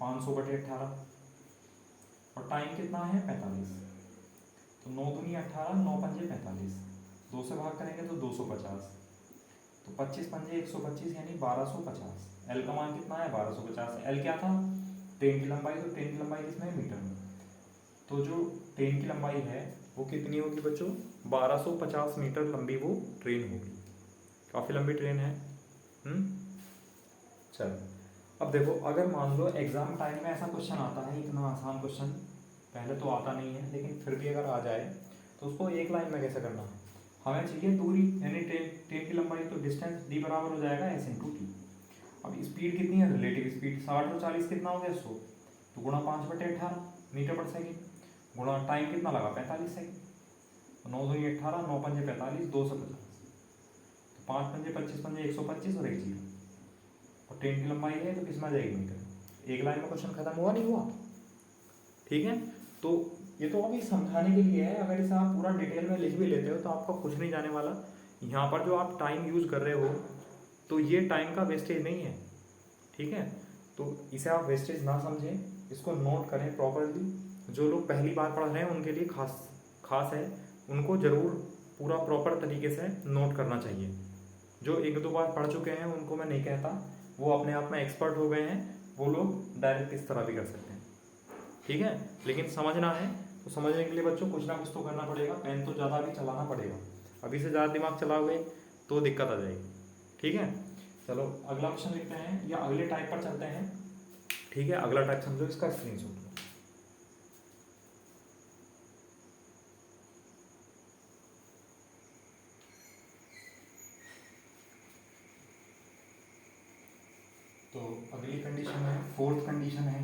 500/18, और टाइम कितना है 45, तो 9 दूनी 18, 9 पंजे 45, 2 से भाग करेंगे तो 250, तो 25 पंजे 125 यानी 1250। एल का मान कितना है 1250। एल क्या था ट्रेन की लंबाई, तो ट्रेन की लंबाई किसमें है मीटर में, तो जो ट्रेन की लंबाई है वो कितनी होगी बच्चों 1250 मीटर लंबी वो ट्रेन होगी, काफ़ी लंबी ट्रेन है। चलो अब देखो, अगर मान लो एग्जाम टाइम में ऐसा क्वेश्चन आता है, इतना आसान क्वेश्चन पहले तो आता नहीं है, लेकिन फिर भी अगर आ जाए तो उसको एक लाइन में कैसे करना है, हमें चाहिए दूरी यानी ट्रेन की लंबाई, तो डिस्टेंस d बराबर हो जाएगा s × t। अब स्पीड स्पीड कितनी है, रिलेटिव स्पीड 60 और 40 कितना हो गया 100, तो गुणा 5/18 मीटर पर सेकेंड, गुणा टाइम कितना लगा 45 सेकेंड, 9 दूनी 18, 9 पंजे 45, 250, तो 5 पंजे 25 पंजे 125 और एक जीरो, और ट्रेन की लंबाई है तो किस में जाएगी मीटर। एक लाइन में क्वेश्चन खत्म हुआ नहीं हुआ, ठीक है। तो ये तो अभी समझाने के लिए है, अगर इसे आप पूरा डिटेल में लिख भी लेते हो तो आपका कुछ नहीं जाने वाला। यहाँ पर जो आप टाइम यूज़ कर रहे हो तो ये टाइम का वेस्टेज नहीं है, ठीक है। तो इसे आप वेस्टेज ना समझें, इसको नोट करें प्रॉपरली। जो लोग पहली बार पढ़ रहे हैं उनके लिए खास है, उनको ज़रूर पूरा प्रॉपर तरीके से नोट करना चाहिए। जो एक दो बार पढ़ चुके हैं उनको मैं नहीं कहता, वो अपने आप में एक्सपर्ट हो गए हैं, वो लोग डायरेक्ट इस तरह भी कर सकते हैं, ठीक है। लेकिन समझना है तो समझने के लिए बच्चों कुछ ना कुछ तो करना पड़ेगा, पेन तो ज़्यादा भी चलाना पड़ेगा, अभी से ज़्यादा दिमाग चलाओगे तो दिक्कत आ जाएगी, ठीक है। चलो अगला क्वेश्चन लिखते हैं या अगले टाइप पर चलते हैं, ठीक है। अगला टाइप समझो, इसका स्क्रीनशॉट लो। तो अगली कंडीशन है, फोर्थ कंडीशन है,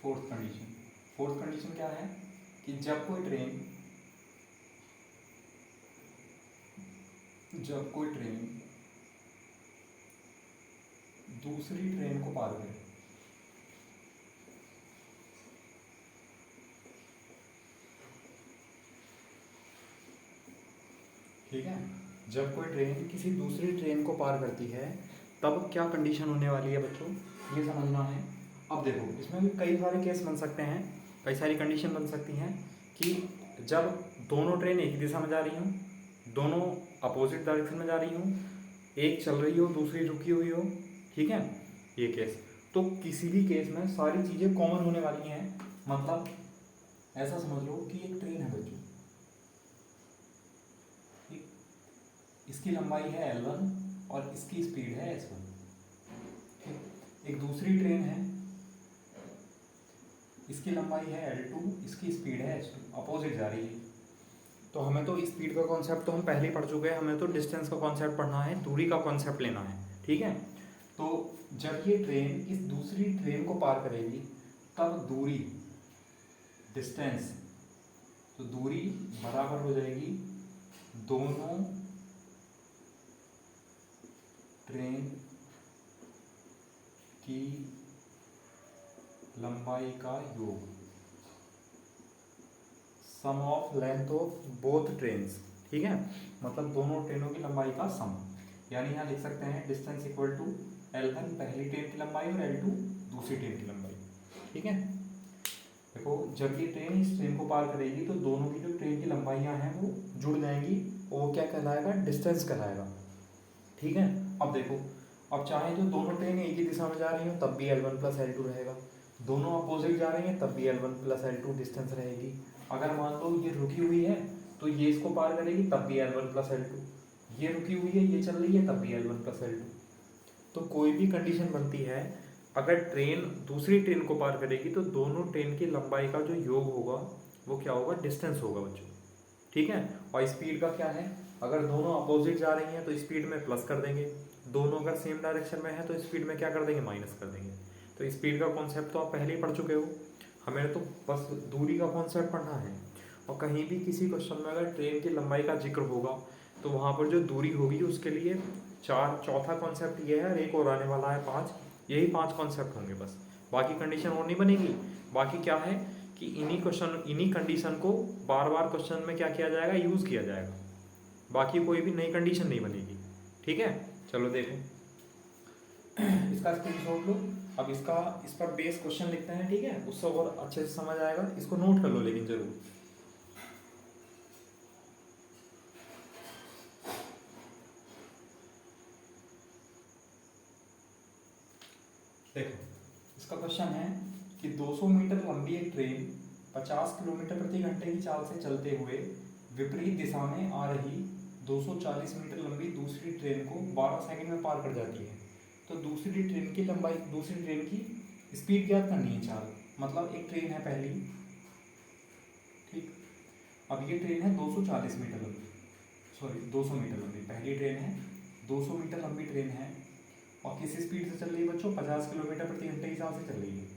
फोर्थ कंडीशन क्या है कि जब कोई ट्रेन दूसरी ट्रेन को पार करे, ठीक है। जब कोई ट्रेन किसी दूसरी ट्रेन को पार करती है तब क्या कंडीशन होने वाली है बच्चों, ये समझना है। अब देखो इसमें भी कई सारे केस बन सकते हैं, कई सारी कंडीशन बन सकती हैं कि जब दोनों ट्रेन एक दिशा में जा रही हूँ, दोनों अपोजिट डायरेक्शन में जा रही हूँ, एक चल रही हो दूसरी रुकी हुई हो, ठीक है, ये केस। तो किसी भी केस में सारी चीज़ें कॉमन होने वाली हैं, मतलब ऐसा समझ लो कि एक ट्रेन है बच्चों, इसकी लंबाई है L1 और इसकी स्पीड है S1, ठीक। एक दूसरी ट्रेन है, इसकी लंबाई है L2, इसकी स्पीड है S2, अपोजिट जा रही है। तो हमें तो स्पीड का कॉन्सेप्ट तो हम पहले ही पढ़ चुके हैं, हमें तो डिस्टेंस का कॉन्सेप्ट पढ़ना है, दूरी का कॉन्सेप्ट लेना है, ठीक है। तो जब ये ट्रेन इस दूसरी ट्रेन को पार करेगी तब दूरी, डिस्टेंस, तो दूरी बराबर हो जाएगी दोनों ट्रेन की लंबाई का योग, sum of length of both trains, ठीक है। मतलब दोनों ट्रेनों की लंबाई का सम, यानी यहाँ लिख सकते हैं डिस्टेंस इक्वल टू L1 पहली ट्रेन की लंबाई और L2 दूसरी ट्रेन की लंबाई, ठीक है। देखो जब ये ट्रेन इस ट्रेन को पार करेगी तो दोनों की जो ट्रेन की लंबाइयाँ हैं वो जुड़ जाएंगी, और वो क्या कहलाएगा, डिस्टेंस कहलाएगा, ठीक है। अब देखो, अब चाहे तो दोनों ट्रेन एक ही दिशा में जा रही हो तब भी L1 प्लस L2 रहेगा, दोनों अपोजिट जा रही हैं तब भी L1 प्लस L2 डिस्टेंस रहेगी। अगर मान लो ये रुकी हुई है तो ये इसको पार करेगी तब भी L1 प्लस L2, ये रुकी हुई है ये चल रही है तब भी L1 प्लस L2। तो कोई भी कंडीशन बनती है, अगर ट्रेन दूसरी ट्रेन को पार करेगी तो दोनों ट्रेन की लंबाई का जो योग होगा वो क्या होगा, डिस्टेंस होगा बच्चों, ठीक है। और स्पीड का क्या है, अगर दोनों अपोजिट जा रही हैं तो स्पीड में प्लस कर देंगे, दोनों अगर सेम डायरेक्शन में है तो स्पीड में क्या कर देंगे, माइनस कर देंगे। तो स्पीड का कॉन्सेप्ट तो आप पहले ही पढ़ चुके हो, हमें तो बस दूरी का कॉन्सेप्ट पढ़ना है। और कहीं भी किसी क्वेश्चन में अगर ट्रेन की लंबाई का जिक्र होगा तो वहाँ पर जो दूरी होगी उसके लिए चौथा कॉन्सेप्ट ये है, और एक और आने वाला है 5, यही 5 कॉन्सेप्ट होंगे बस, बाकी कंडीशन और नहीं बनेगी। बाकी क्या है कि इन्हीं कंडीशन को बार बार क्वेश्चन में क्या किया जाएगा, यूज़ किया जाएगा, बाकी कोई भी नई कंडीशन नहीं बनेगी, ठीक है। चलो देखो इसका स्क्रीनशॉट लो, अब इस पर बेस क्वेश्चन लिखते हैं, ठीक है, उससे और अच्छे से समझ आएगा, इसको नोट कर लो लेकिन जरूर। देखो इसका क्वेश्चन है कि 200 मीटर लंबी एक ट्रेन 50 किलोमीटर प्रति घंटे की चाल से चलते हुए विपरीत दिशा में आ रही 240 मीटर लंबी दूसरी ट्रेन को 12 सेकंड में पार कर जाती है। तो दूसरी ट्रेन की लंबाई, दूसरी ट्रेन की स्पीड ज्ञात करनी है, चाल मतलब एक ट्रेन है पहली, ठीक। अब ये ट्रेन है 240 मीटर लंबी, सॉरी 200 मीटर लंबी पहली ट्रेन है, 200 मीटर लंबी ट्रेन है और किस स्पीड से चल रही है बच्चों, 50 किलोमीटर प्रति घंटे के हिसाब से चल रही है।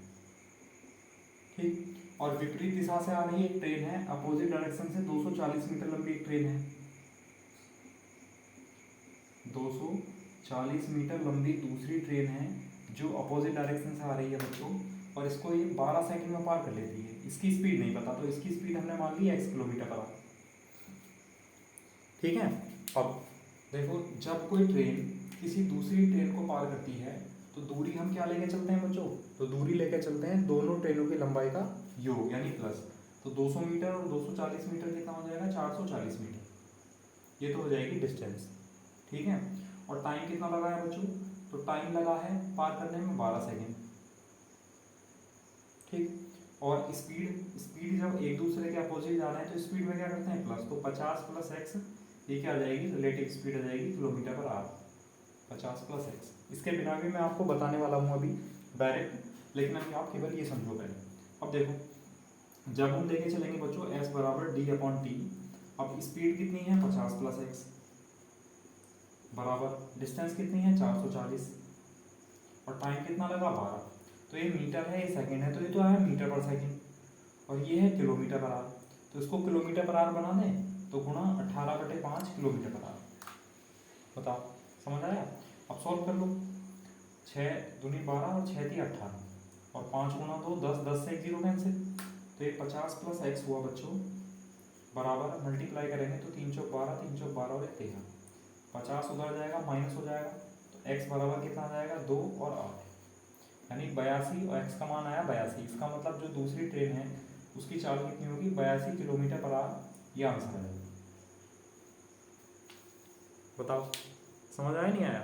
ठीक, और विपरीत दिशा से आ रही एक ट्रेन है, अपोजिट डायरेक्शन से 240 मीटर लंबी एक ट्रेन है, 240 मीटर लंबी दूसरी ट्रेन है जो अपोजिट डायरेक्शन से आ रही है बच्चों, और इसको ये 12 सेकंड में पार कर लेती है। इसकी स्पीड नहीं पता, तो इसकी स्पीड हमने मान ली x किलोमीटर पर आवर। ठीक है, अब देखो जब कोई ट्रेन किसी दूसरी ट्रेन को पार करती है तो दूरी हम क्या लेके चलते हैं बच्चों, तो दूरी लेके चलते हैं दोनों ट्रेनों की लंबाई का योग यानी प्लस। तो 200 मीटर और 240 मीटर कितना हो जाएगा, 440 मीटर, ये तो हो जाएगी डिस्टेंस। ठीक है, और टाइम कितना लगा है बच्चों, तो टाइम लगा है पार करने में 12 सेकेंड। ठीक, और स्पीड जब एक दूसरे के अपोजिट जा रहे हैं तो स्पीड में क्या करते हैं प्लस, तो 50 प्लस एक्स, ये क्या आ जाएगी, रिलेटिव स्पीड आ जाएगी kilometre per hour, 50 plus x. इसके बिना भी मैं आपको बताने वाला हूँ अभी डायरेक्ट, लेकिन अभी आप केवल ये समझो पहले। अब देखो जब हम लेके चलेंगे बच्चों एस बराबर डी अपॉन टी, अब स्पीड कितनी है 50 प्लस एक्स बराबर डिस्टेंस कितनी है 440 और टाइम कितना लगा 12। तो ये मीटर है, ये सेकंड है, तो ये तो है मीटर पर सेकंड, और ये है किलोमीटर पर आवर। तो इसको किलोमीटर पर आवर बना दें तो गुणा 18/5 किलोमीटर पर आवर। बताओ समझ आया। अब सॉल्व कर लो, 6 दूनी 12 और 6 थी 18 और 5 गुणा 2 10, 10 से 1 जीरो कैंसिल, तो ये 50 प्लस एक्स हुआ बच्चों बराबर, मल्टीप्लाई करेंगे तो 3 चौक 12, 3 चौक 12 और 13, 50 उधर जाएगा माइनस हो जाएगा, तो एक्स बराबर कितना आ जाएगा 2 और 8 यानी 82, और एक्स का मान आया 82। इसका मतलब जो दूसरी ट्रेन है उसकी चाल कितनी होगी 82 किलोमीटर पर आवर, ये आंसर है। बताओ समझ आया नहीं आया।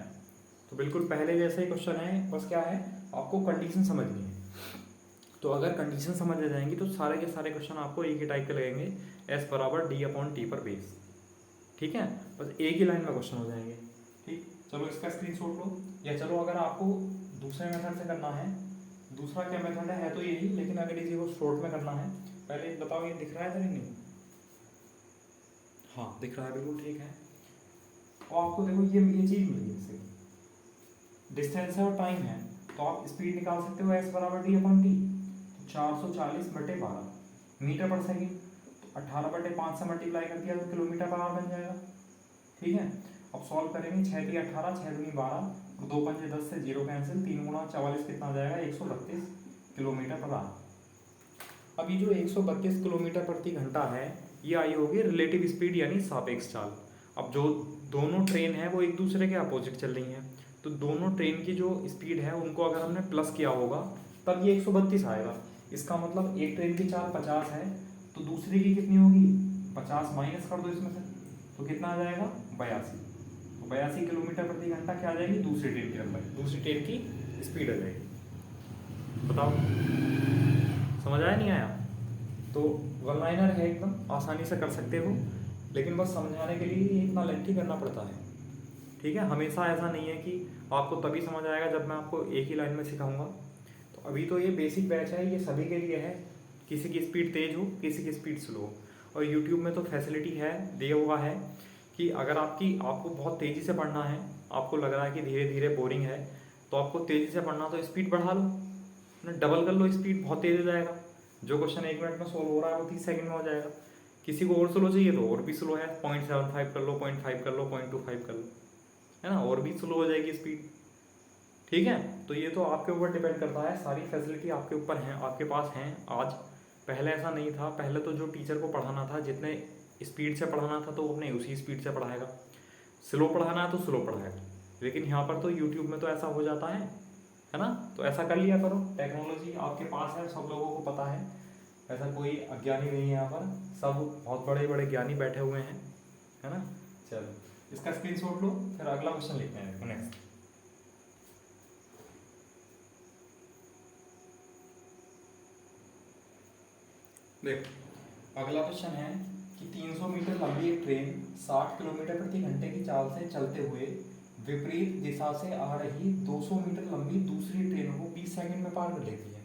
तो बिल्कुल पहले जैसे ही क्वेश्चन है, बस क्या है आपको कंडीशन समझनी है। तो अगर कंडीशन समझ आ जाएंगी तो सारे के सारे क्वेश्चन आपको एक ही टाइप के लगेंगे, एस बराबर डी अपॉन टी पर बेस। ठीक है, बस एक ही लाइन में क्वेश्चन हो जाएंगे। ठीक, चलो इसका स्क्रीनशॉट लो, या चलो अगर आपको दूसरे मेथड से करना है, दूसरा क्या मेथड है तो यही, लेकिन अगर इसी को शॉर्ट में करना है, पहले बताओ ये दिख रहा है था नहीं, हाँ दिख रहा है बिल्कुल ठीक है। और आपको देखो ये चीज़ मिल गई, इससे डिस्टेंस है और टाइम है, तो आप स्पीड निकाल सकते हो एस बराबर डी अपॉन टी, तो 440/12 मीटर पर सेकेंड, तो 18/5 से मल्टीप्लाई कर दिया तो किलोमीटर पर आवर बन जाएगा। ठीक है, अब सॉल्व करेंगे, 6 3 18, 6 दूनी 12 और 2 5 10 से जीरो कैंसिल, 3 गुणा 44 कितना आ जाएगा 132 किलोमीटर पर आवर। अब ये जो 132 किलोमीटर प्रति घंटा है ये आई होगी रिलेटिव स्पीड यानी सापेक्ष चाल। अब जो दोनों ट्रेन है वो एक दूसरे के अपोजिट चल रही हैं, तो दोनों ट्रेन की जो स्पीड है उनको अगर हमने प्लस किया होगा तब ये 132 आएगा। इसका मतलब एक ट्रेन की चाल 50 है तो दूसरी की कितनी होगी 50 माइनस कर दो इसमें से, तो कितना आ जाएगा 82। तो 82 किलोमीटर प्रति घंटा क्या आ जाएगी दूसरी ट्रेन की लंबाई, दूसरी ट्रेन की स्पीड आ जाएगी। बताओ समझ आया नहीं आया। तो वन लाइनर है, एकदम आसानी से कर सकते हो, लेकिन बस समझाने के लिए इतना लेंथी करना पड़ता है। ठीक है, हमेशा ऐसा नहीं है कि आपको तभी समझ आएगा जब मैं आपको एक ही लाइन में सिखाऊंगा। तो अभी तो ये बेसिक बैच है, ये सभी के लिए है, किसी की स्पीड तेज हो किसी की स्पीड स्लो हो। और यूट्यूब में तो फैसिलिटी है, दिया हुआ है कि अगर आपको बहुत तेज़ी से पढ़ना है, आपको लग रहा है कि धीरे धीरे बोरिंग है, तो आपको तेज़ी से पढ़ना तो स्पीड बढ़ा लो, डबल कर लो स्पीड, बहुत तेज़ हो जाएगा। जो क्वेश्चन 1 मिनट में सोल्व हो रहा है वो 30 सेकंड में हो जाएगा। किसी को और स्लो चाहिए तो और भी स्लो है, 0.75 कर लो, 0.5 कर लो, 0.25 कर लो, है ना, और भी स्लो हो जाएगी स्पीड। ठीक है, तो ये तो आपके ऊपर डिपेंड करता है, सारी फैसिलिटी आपके ऊपर हैं, आपके पास हैं आज। पहले ऐसा नहीं था, पहले तो जो टीचर को पढ़ाना था जितने स्पीड से पढ़ाना था तो वो अपने उसी स्पीड से पढ़ाएगा, स्लो पढ़ाना है तो स्लो पढ़ाएगा। लेकिन यहाँ पर तो यूट्यूब में तो ऐसा हो जाता है ना, तो ऐसा कर लिया करो, टेक्नोलॉजी आपके पास है, सब लोगों को पता है, ऐसा कोई अज्ञानी नहीं है यहाँ पर, सब बहुत बड़े बड़े ज्ञानी बैठे हुए हैं, है ना। चलो इसका स्क्रीनशॉट लो, फिर अगला क्वेश्चन लिखते हैं नेक्स्ट। देखो अगला क्वेश्चन है कि 300 मीटर लंबी एक ट्रेन 60 किलोमीटर प्रति घंटे की चाल से चलते हुए विपरीत दिशा से आ रही 200 मीटर लंबी दूसरी ट्रेन को 20 सेकंड में पार कर लेती है।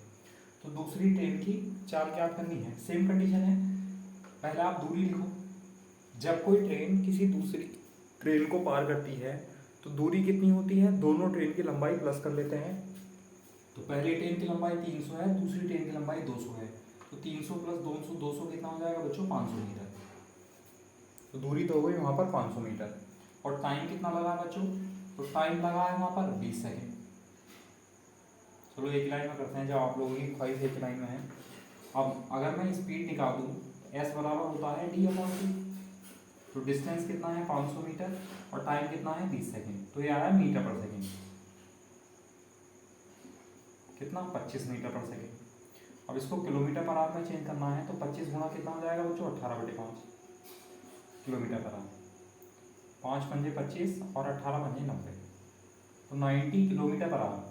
तो दूसरी ट्रेन की चाल क्या करनी है, सेम कंडीशन है, पहले आप दूरी लिखो, जब कोई ट्रेन किसी दूसरी ट्रेन को पार करती है तो दूरी कितनी होती है, दोनों ट्रेन की लंबाई प्लस कर लेते हैं। तो पहली ट्रेन की लंबाई 300 है, दूसरी ट्रेन की लंबाई 200 है, तो 300 प्लस 200, 200 कितना हो जाएगा बच्चों, 500 मीटर। तो दूरी तो हो गई वहाँ पर 500 मीटर। और टाइम कितना लगा बच्चों, तो टाइम लगा है वहाँ पर 20 सेकेंड। चलो एक लाइन में करते हैं, जब आप लोगों की ख्वाहिश एक लाइन में है। अब अगर मैं स्पीड निकाल दूँ, एस बराबर होता है डी अपॉन टी। तो डिस्टेंस कितना है 500 मीटर और टाइम कितना है 20 सेकेंड, तो ये आया मीटर पर सेकेंड। कितना, 25 मीटर पर सेकेंड। अब इसको किलोमीटर पर आवर में चेंज करना है, तो 25 गुणा कितना हो जाएगा बच्चों, 18/5 किलोमीटर पर आवर। 5 पंजे 25 और 18 पंजे 90, तो 90 किलोमीटर पर आवर।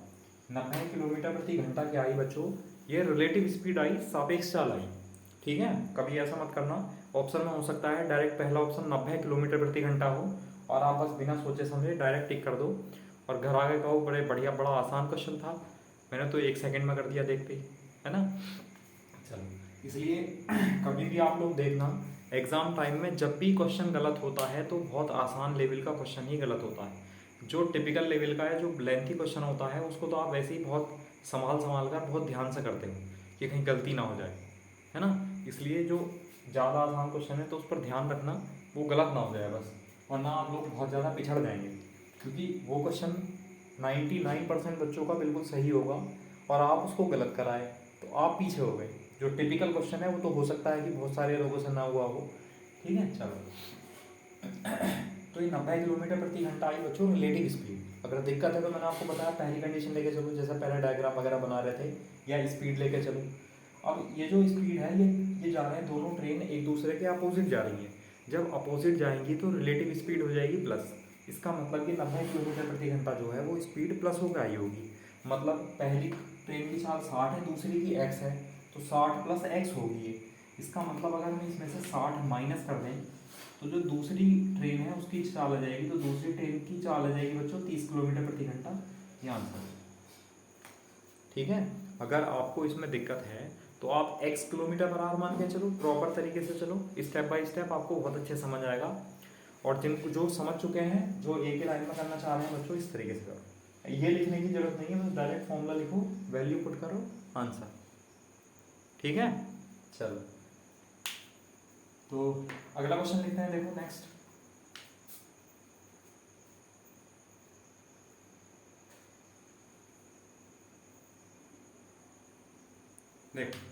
90 किलोमीटर प्रति घंटा क्या आई बच्चों, ये रिलेटिव स्पीड आई, सापेक्ष चाल आई। ठीक है, कभी ऐसा मत करना ऑप्शन में हो सकता है डायरेक्ट पहला ऑप्शन 90 किलोमीटर प्रति घंटा हो और आप बस बिना सोचे समझे डायरेक्ट टिक कर दो और घर आके कहो बड़े बढ़िया, बड़ा आसान क्वेश्चन था, मैंने तो 1 सेकंड में कर दिया देखते ही, है ना। चलो, इसलिए कभी भी आप लोग देखना एग्जाम टाइम में जब भी क्वेश्चन गलत होता है तो बहुत आसान लेवल का क्वेश्चन ही गलत होता है। जो टिपिकल लेवल का है, जो लेंथी क्वेश्चन होता है, उसको तो आप वैसे ही बहुत संभाल कर बहुत ध्यान से करते हो कि कहीं गलती ना हो जाए, है ना। इसलिए जो ज़्यादा आसान क्वेश्चन है तो उस पर ध्यान रखना, वो गलत ना हो जाए बस, वरना आप लोग बहुत ज़्यादा पिछड़ जाएंगे। क्योंकि वो क्वेश्चन 99% बच्चों का बिल्कुल सही होगा और आप उसको गलत कराए तो आप पीछे हो गए। जो टिपिकल क्वेश्चन है वो तो हो सकता है कि बहुत सारे लोगों से ना हुआ हो। ठीक है, चलो। तो ये 90 किलोमीटर प्रति घंटा आई बच्चों रिलेटिव स्पीड। अगर दिक्कत है तो मैंने आपको बताया पहली कंडीशन लेके चलो, जैसा पहले डायग्राम वगैरह बना रहे थे, या स्पीड लेके चलो। अब ये जो स्पीड है, ये जा रहे हैं दोनों ट्रेन एक दूसरे के अपोजिट जा रही हैं। जब अपोजिट जाएंगी तो रिलेटिव स्पीड हो जाएगी प्लस। इसका मतलब कि 90 किलोमीटर प्रति घंटा जो है वो स्पीड प्लस होकर आई होगी। मतलब पहली ट्रेन की चाल 60 है, दूसरी की x है, तो 60 प्लस x होगी ये। इसका मतलब अगर मैं इसमें से 60 माइनस कर दें तो जो दूसरी ट्रेन है उसकी चाल आ जाएगी, तो दूसरी ट्रेन की चाल आ जाएगी बच्चों 30 किलोमीटर प्रति घंटा। ये आंसर। ठीक है, अगर आपको इसमें दिक्कत है तो आप x किलोमीटर पर आवर मान के चलो, प्रॉपर तरीके से चलो, स्टेप बाय स्टेप आपको बहुत अच्छे समझ आएगा। और जिनको जो समझ चुके हैं, जो एक ही लाइन में करना चाह रहे हैं बच्चों, इस तरीके से करो। ये लिखने की जरूरत नहीं है, बस डायरेक्ट फॉर्मूला लिखो, वैल्यू पुट करो, आंसर। ठीक है, चलो। तो अगला क्वेश्चन लिखते हैं, देखो नेक्स्ट। देखो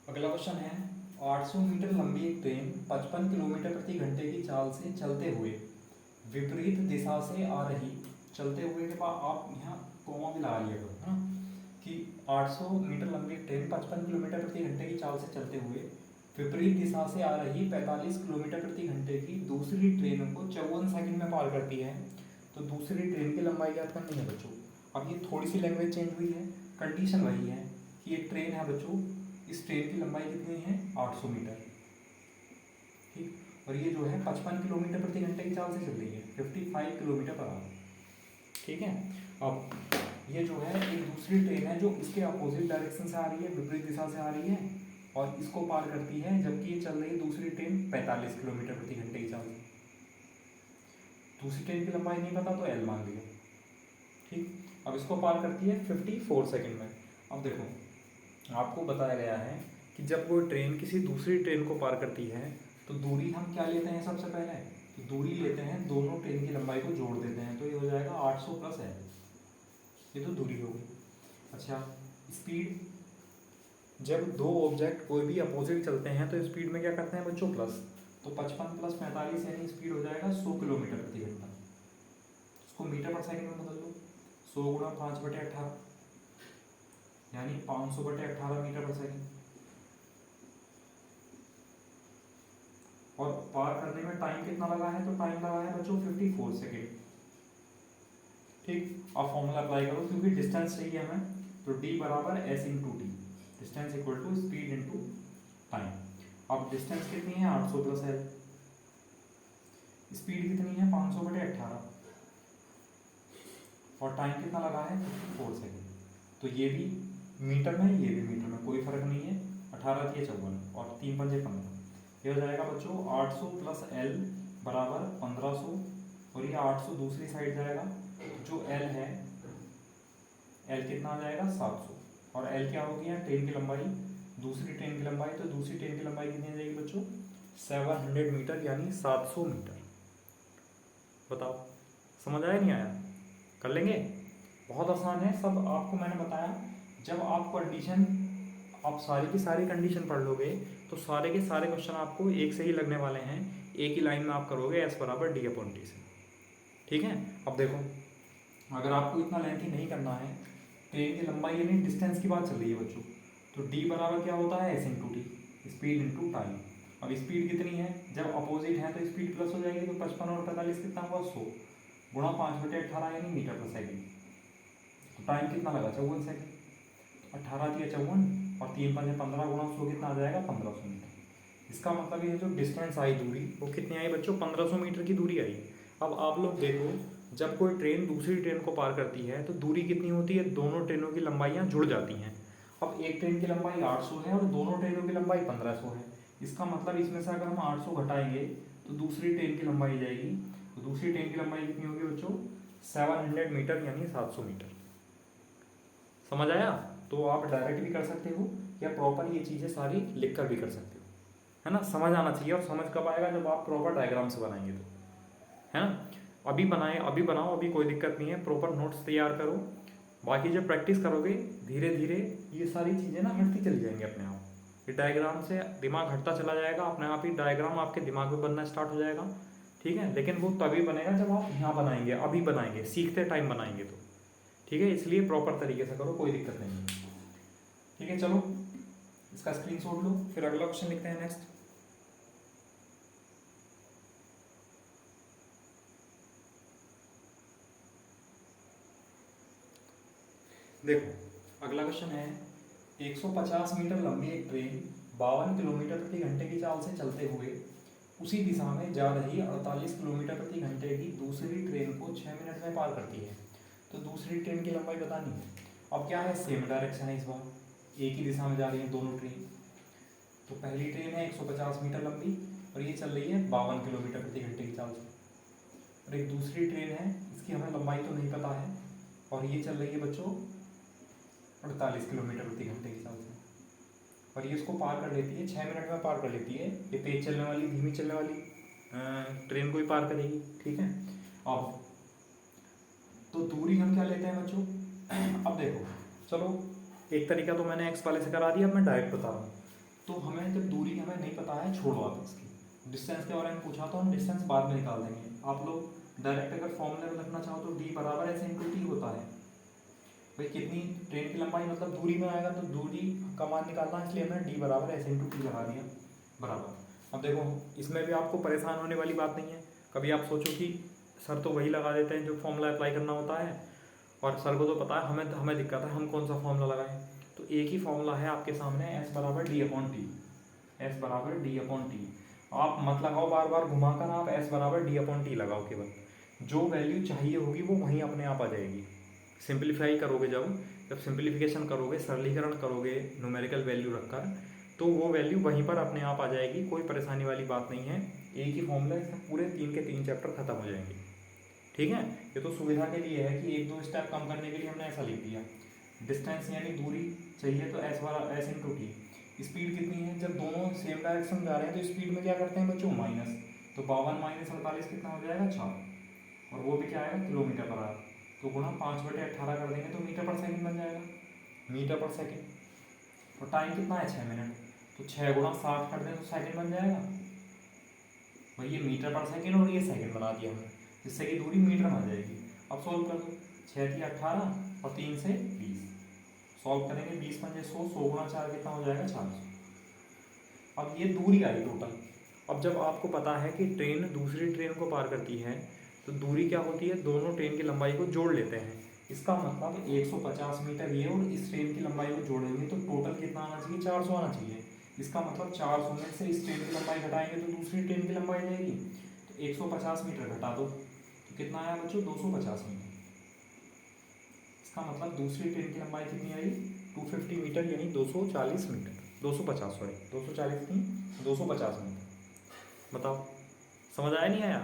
अगला क्वेश्चन है, 800 मीटर लंबी एक ट्रेन 55 किलोमीटर प्रति घंटे की चाल से चलते हुए विपरीत दिशा से आ रही, चलते हुए के बाद आप यहाँ कोमा भी लगा लिया करो, है ना, कि 800 मीटर लंबी ट्रेन 55 किलोमीटर प्रति घंटे की चाल से चलते हुए विपरीत दिशा से आ रही 45 किलोमीटर प्रति घंटे की दूसरी ट्रेन को 54 सेकंड में पार करती है। तो दूसरी ट्रेन की लंबाई ज्ञात करनी है बच्चों। अब ये थोड़ी सी लैंग्वेज चेंज हुई है, कंडीशन वही है कि एक ट्रेन है बच्चों, इस ट्रेन की लंबाई कितनी है 800 मीटर, ठीक, और ये जो है 55 किलोमीटर प्रति घंटे की चाल से चल रही है, 55 किलोमीटर पर आवर। ठीक है, अब ये जो है एक दूसरी ट्रेन है जो इसके अपोजिट डायरेक्शन से आ रही है, विपरीत दिशा से आ रही है और इसको पार करती है, जबकि ये चल रही है दूसरी ट्रेन 45 किलोमीटर प्रति घंटे की चाल से। दूसरी ट्रेन की लंबाई नहीं पता तो एल मान लिया। ठीक, अब इसको पार करती है 54 सेकंड में। अब देखो आपको बताया गया है कि जब कोई ट्रेन किसी दूसरी ट्रेन को पार करती है तो दूरी हम क्या लेते हैं, सबसे पहले तो दूरी लेते हैं, दोनों ट्रेन की लंबाई को जोड़ देते हैं, तो ये हो जाएगा 800 प्लस है, ये तो दूरी होगी। अच्छा, स्पीड, जब दो ऑब्जेक्ट कोई भी अपोजिट चलते हैं तो स्पीड में क्या करते हैं बच्चों, प्लस। तो 55 प्लस 45 यानी स्पीड हो जाएगा 100 किलोमीटर प्रति घंटा। इसको मीटर पर सेकंड में बदल दो, 100 गुणा 5/18 यानी 500/18 मीटर पर सेकंड। और पार करने में टाइम कितना लगा है, तो टाइम लगा है बच्चों 54 सेकेंड। ठीक, अब फॉर्मूला अप्लाई करो, क्योंकि डिस्टेंस चाहिए हमें, तो d बराबर s into T, distance equal to speed into time. अब डिस्टेंस कितनी है 800 प्लस l, स्पीड कितनी है 500/18 और टाइम कितना लगा है 54 सेकेंड। तो ये भी मीटर में, ये भी मीटर में, कोई फर्क नहीं है, 18 × 54 और 3 × 15, ये हो जाएगा बच्चों 800 प्लस एल बराबर 1500, और ये 800 दूसरी साइड जाएगा, जो एल है, एल कितना आ जाएगा 700, और एल क्या होगी यहाँ ट्रेन की लंबाई, दूसरी ट्रेन की लंबाई, तो दूसरी ट्रेन की लंबाई कितनी आ जाएगी बच्चों 700 मीटर यानी 700 मीटर। बताओ समझ आया नहीं आया? कर लेंगे, बहुत आसान है सब, आपको मैंने बताया। जब आप कंडीशन, आप सारी की सारी कंडीशन पढ़ लोगे तो सारे के सारे क्वेश्चन आपको एक से ही लगने वाले हैं, एक ही लाइन में आप करोगे एस बराबर डी अपॉन टी से। ठीक है, अब देखो अगर आपको इतना लेंथी नहीं करना है, ट्रेन की लंबाई यानी डिस्टेंस की बात चल रही है बच्चों, तो डी बराबर क्या होता है S into T, speed into time. अब स्पीड कितनी है, जब अपोजिट है तो स्पीड प्लस हो जाएगी, तो 55 और 45 कितना हुआ 100, गुणा 5/18 यानी मीटर पर सेकेंड। तो टाइम कितना लगा 54 सेकेंड, 18 दिया 54 और 3 5 15 गुणा 100 कितना आ जाएगा 1500 मीटर। इसका मतलब ये जो डिस्टेंस आई दूरी वो कितनी आई बच्चों 1500 मीटर की दूरी आई। अब आप लोग देखो, जब कोई ट्रेन दूसरी ट्रेन को पार करती है तो दूरी कितनी होती है, दोनों ट्रेनों की लंबाइयाँ जुड़ जाती हैं। अब एक ट्रेन की लंबाई 800 है और दोनों ट्रेनों की लंबाई 1500 है। इसका मतलब इसमें से अगर हम 800 घटाएंगे तो दूसरी ट्रेन की लंबाई जाएगी, तो दूसरी ट्रेन की लंबाई कितनी होगी बच्चों 700 मीटर यानी 700 मीटर। समझ आया? तो आप डायरेक्ट भी कर सकते हो या प्रॉपर ये चीज़ें सारी लिख कर भी कर सकते हो, है ना। समझ आना चाहिए, और समझ कब आएगा जब आप प्रॉपर डायग्राम से बनाएंगे तो, है ना। अभी बनाए, अभी बनाओ, अभी कोई दिक्कत नहीं है, प्रॉपर नोट्स तैयार करो। बाकी जब प्रैक्टिस करोगे धीरे धीरे ये सारी चीज़ें ना हटती चली जाएंगी अपने आप, ये डायग्राम से दिमाग हटता चला जाएगा, अपने आप ही डायग्राम आपके दिमाग में बनना स्टार्ट हो जाएगा। ठीक है, लेकिन वो तभी बनेगा जब आप यहाँ बनाएंगे, अभी बनाएंगे, सीखते टाइम बनाएंगे तो। ठीक है, इसलिए प्रॉपर तरीके से करो, कोई दिक्कत नहीं है। ठीक है, चलो इसका स्क्रीनशॉट लो, फिर अगला क्वेश्चन लिखते हैं नेक्स्ट। देखो अगला क्वेश्चन है, 150 मीटर लंबी एक ट्रेन 52 किलोमीटर प्रति घंटे की चाल से चलते हुए उसी दिशा में जा रही 48 किलोमीटर प्रति घंटे की दूसरी ट्रेन को 6 मिनट में पार करती है। तो दूसरी ट्रेन की लंबाई बतानी है। अब क्या है, सेम डायरेक्शन है, इस बार एक ही दिशा में जा रही है दोनों ट्रेन। तो पहली ट्रेन है 150 मीटर लंबी और ये चल रही है 52 किलोमीटर प्रति घंटे की चाल से, और एक दूसरी ट्रेन है, इसकी हमें लंबाई तो नहीं पता है, और ये चल रही है बच्चों 48 किलोमीटर प्रति घंटे की चाल से, और ये इसको पार कर लेती है 6 मिनट में पार कर लेती है। ये तेज चलने वाली धीमी चलने वाली ट्रेन को ही पार करेगी। ठीक है, अब तो दूरी हम क्या लेते हैं बच्चों अब देखो, चलो एक तरीका तो मैंने एक्स वाले से करा दिया, अब मैं डायरेक्ट बता रहा हूँ। तो हमें जब दूरी हमें नहीं पता है, छोड़ो आप इसकी, डिस्टेंस के बारे में पूछा तो हम डिस्टेंस बाद में निकाल देंगे। आप लोग डायरेक्ट अगर फॉर्मूले में लिखना चाहो तो डी बराबर एस इंटू टी होता है। भाई कितनी ट्रेन की लंबाई मतलब दूरी में आएगा, तो दूरी का मान निकालना है, इसलिए हमने डी बराबर एस इंटू टी लगा दिया बराबर। अब देखो इसमें भी आपको परेशान होने वाली बात नहीं है। कभी आप सोचो कि सर तो वही लगा देते हैं जो फॉर्मूला अप्लाई करना होता है, और सर को तो पता है, हमें दिक्कत है हम कौन सा फॉर्मूला लगाएं। तो एक ही फॉर्मूला है आपके सामने, एस बराबर डी अपॉन टी, एस बराबर डी अपॉन टी। आप मत लगाओ बार बार घुमाकर, आप एस बराबर डी अपॉन टी लगाओ, केवल जो वैल्यू चाहिए होगी वो वहीं अपने आप आ जाएगी। सिंप्लीफाई करोगे, जब सिंप्लीफिकेशन करोगे, सरलीकरण करोगे न्यूमेरिकल वैल्यू रखकर, तो वो वैल्यू वहीं पर अपने आप आ जाएगी, कोई परेशानी वाली बात नहीं है। एक ही फॉर्मूला से पूरे 3 के 3 चैप्टर खत्म हो जाएंगे। ठीक है, ये तो सुविधा के लिए है कि 1-2 स्टेप कम करने के लिए हमने ऐसा लिख दिया। डिस्टेंस यानी दूरी चाहिए तो एस वाला एस इंटू टी। स्पीड कितनी है, जब दोनों सेम डायरेक्शन जा रहे हैं तो स्पीड में क्या करते हैं बच्चों माइनस, तो 52 माइनस 48 कितना हो जाएगा 4, और वो भी क्या आएगा किलोमीटर पर आवर, तो गुणा 5/18 कर देंगे तो मीटर पर सेकंड बन जाएगा, मीटर पर सेकंड। और टाइम कितना है 6 मिनट, तो 6 गुणा 60 कर दें तो सेकंड बन जाएगा। भाई ये मीटर पर सेकंड और ये सेकंड बना दिया हमने, जिससे कि दूरी मीटर में आ जाएगी। अब सॉल्व कर दो, 6 थी 18 और 3 से 20, सॉल्व करेंगे 20 पंजे 100, 100 गुणा 4 कितना हो जाएगा 400। अब ये दूरी आई टोटल। अब जब आपको पता है कि ट्रेन दूसरी ट्रेन को पार करती है तो दूरी क्या होती है, दोनों ट्रेन की लंबाई को जोड़ लेते हैं। इसका मतलब 150 मीटर ये और इस ट्रेन की लंबाई को जोड़ेंगे तो टोटल कितना आना चाहिए 400 आना चाहिए। इसका मतलब 400 में से इस ट्रेन की लंबाई घटाएंगे तो दूसरी ट्रेन की लंबाई जाएगी, तो 150 मीटर घटा दो तो कितना आया बच्चों 250 मीटर। इसका मतलब दूसरी ट्रेन की लंबाई कितनी आई 250 मीटर यानी 240 मीटर, 250 सॉरी 240 नहीं 250 मीटर। बताओ, समझ आया नहीं आया?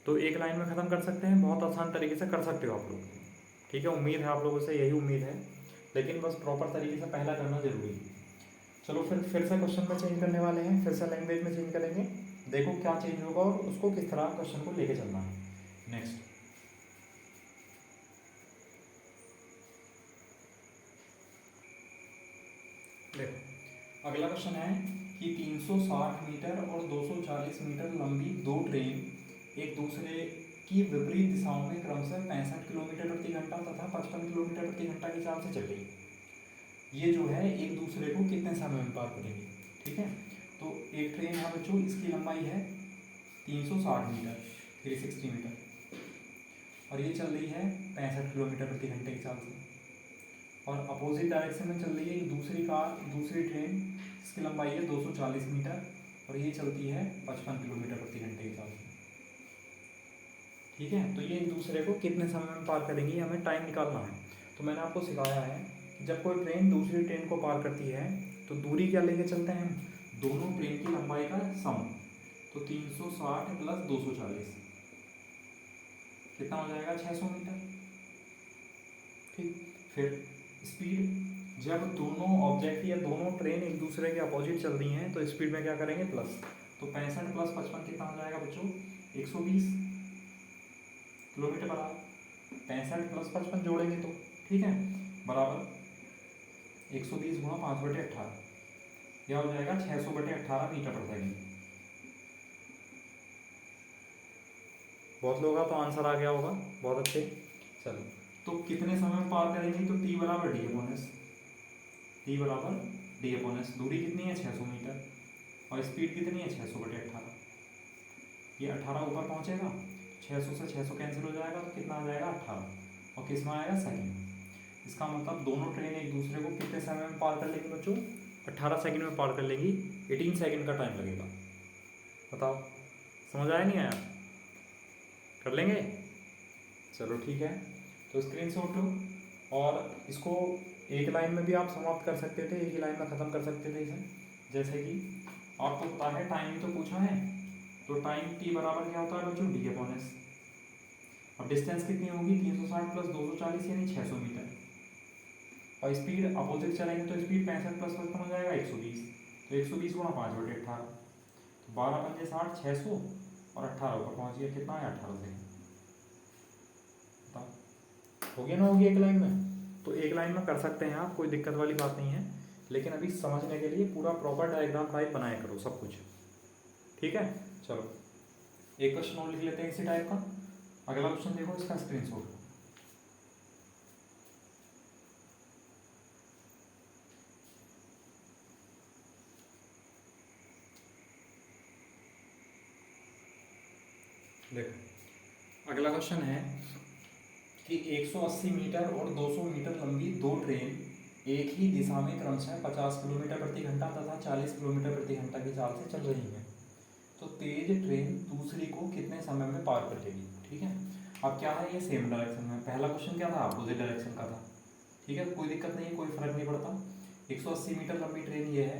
तो एक लाइन में ख़त्म कर सकते हैं, बहुत आसान तरीके से कर सकते हो आप लोग। ठीक है, उम्मीद है आप लोगों से, यही उम्मीद है, लेकिन बस प्रॉपर तरीके से पहला करना जरूरी है। चलो फिर से क्वेश्चन में चेंज करने वाले हैं, फिर से लैंग्वेज में चेंज करेंगे, देखो क्या चेंज होगा और उसको किस तरह क्वेश्चन को लेके चलना है। नेक्स्ट, देखो अगला क्वेश्चन है कि 360 मीटर और 240 मीटर लंबी दो ट्रेन एक दूसरे की विपरीत दिशाओं में क्रमशः 65 किलोमीटर प्रति घंटा तथा 55 किलोमीटर प्रति घंटा की चाल से चल रही है। ये जो है एक दूसरे को कितने समय में पार करेंगे? ठीक है, तो एक ट्रेन है बच्चों, इसकी लंबाई है 360 मीटर, 360 मीटर, और ये चल रही है 65 किलोमीटर प्रति घंटे की चाल से, और अपोजिट डायरेक्शन में चल रही है एक दूसरी ट्रेन, इसकी लंबाई है 240 मीटर और ये चलती है 55 किलोमीटर प्रति घंटे के हिसाब से। ठीक है, तो ये एक दूसरे को कितने समय में पार करेंगी, हमें टाइम निकालना है। तो मैंने आपको सिखाया है कि जब कोई ट्रेन दूसरी ट्रेन को पार करती है तो दूरी क्या लेके चलते हैं हम, दोनों ट्रेन की लंबाई का सम। तो 360 प्लस 240 कितना हो जाएगा, 600 मीटर। ठीक, फिर स्पीड, जब दोनों ऑब्जेक्ट या दोनों ट्रेन एक दूसरे के अपोजिट चल रही हैं तो स्पीड में क्या करेंगे, प्लस। तो 65 प्लस 55 कितना हो जाएगा बच्चों, 120 किलोमीटर पर आवर। 65 प्लस 55 जोड़ेंगे तो ठीक है, बराबर 120 गुणा 5/18, यह हो जाएगा 600/18 मीटर पर सेकेंड। बहुत लोगों का तो आंसर आ गया होगा, बहुत अच्छे। चलो, तो कितने समय में पार करेंगे, तो टी बराबर डी अपॉन एस, टी बराबर डी अपॉन एस। दूरी कितनी है, 600 मीटर, और स्पीड कितनी है, 600/18। ये 18 ऊपर पहुंचेगा, 600 से 600 कैंसिल हो जाएगा, तो कितना आ जाएगा, 18, और किस में आएगा, सेकंड। इसका मतलब दोनों ट्रेन एक दूसरे को कितने समय में पार कर लेंगी बच्चों, 18 सेकंड में पार कर लेंगी, 18 सेकंड का टाइम लगेगा। बताओ, समझ आया नहीं आया? कर लेंगे, चलो ठीक है। तो स्क्रीनशॉट लो, और इसको एक लाइन में भी आप समाप्त कर सकते थे, एक ही लाइन में ख़त्म कर सकते थे इसे। जैसे कि आपको पता है टाइम ही तो पूछा है, तो टाइम टी बराबर क्या होता है बच्चों, डी अपॉन एस। अब डिस्टेंस कितनी होगी, 360 प्लस 240 यानी 600 मीटर, और स्पीड अपोजिट चलेंगे तो स्पीड 65 प्लस 55 हो जाएगा 120, तो 120 गुणा 5/18, तो 12 पंजे 60, 600 और 18 ऊपर पहुँच गया, कितना है, 18 सेकंड। हो गया ना, होगी एक लाइन में। तो एक लाइन में कर सकते हैं आप, कोई दिक्कत वाली बात नहीं है, लेकिन अभी समझने के लिए पूरा प्रॉपर डायग्राम टाइप बनाया करो सब कुछ। ठीक है, चलो एक क्वेश्चन और लिख लेते हैं इसी टाइप का। अगला क्वेश्चन देखो, इसका स्क्रीनशॉट। देखो अगला क्वेश्चन है कि 180 मीटर और 200 मीटर लंबी दो ट्रेन एक ही दिशा में क्रमशः 50 किलोमीटर प्रति घंटा तथा 40 किलोमीटर प्रति घंटा की चाल से चल रही हैं। तो तेज ट्रेन दूसरी को कितने समय में पार कर लेगी? ठीक है, अब क्या है, ये सेम डायरेक्शन में, पहला क्वेश्चन क्या था, अपोजिट डायरेक्शन का था। ठीक है, कोई दिक्कत नहीं है, कोई फर्क नहीं पड़ता। 180 मीटर लंबी ट्रेन ये है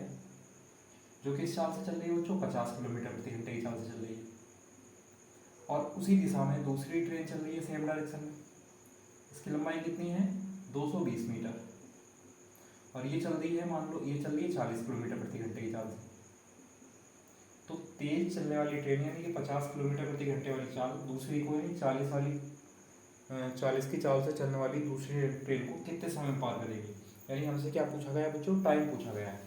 जो किस चाल से चल रही है बच्चों, 50 किलोमीटर प्रति घंटे की चाल से चल रही है, और उसी दिशा में दूसरी ट्रेन चल रही है सेम डायरेक्शन में। इसकी लंबाई कितनी है, 220 मीटर, और ये चल रही है, मान लो ये चल रही है 40 किलोमीटर प्रति घंटे की चाल से। तो तेज चलने वाली ट्रेन यानी कि 50 किलोमीटर प्रति घंटे वाली चाल, दूसरी को यानी 40 की चाल से चलने वाली दूसरी ट्रेन को कितने समय में पार करेगी। यानी हमसे क्या पूछा गया है बच्चों, टाइम पूछा गया है।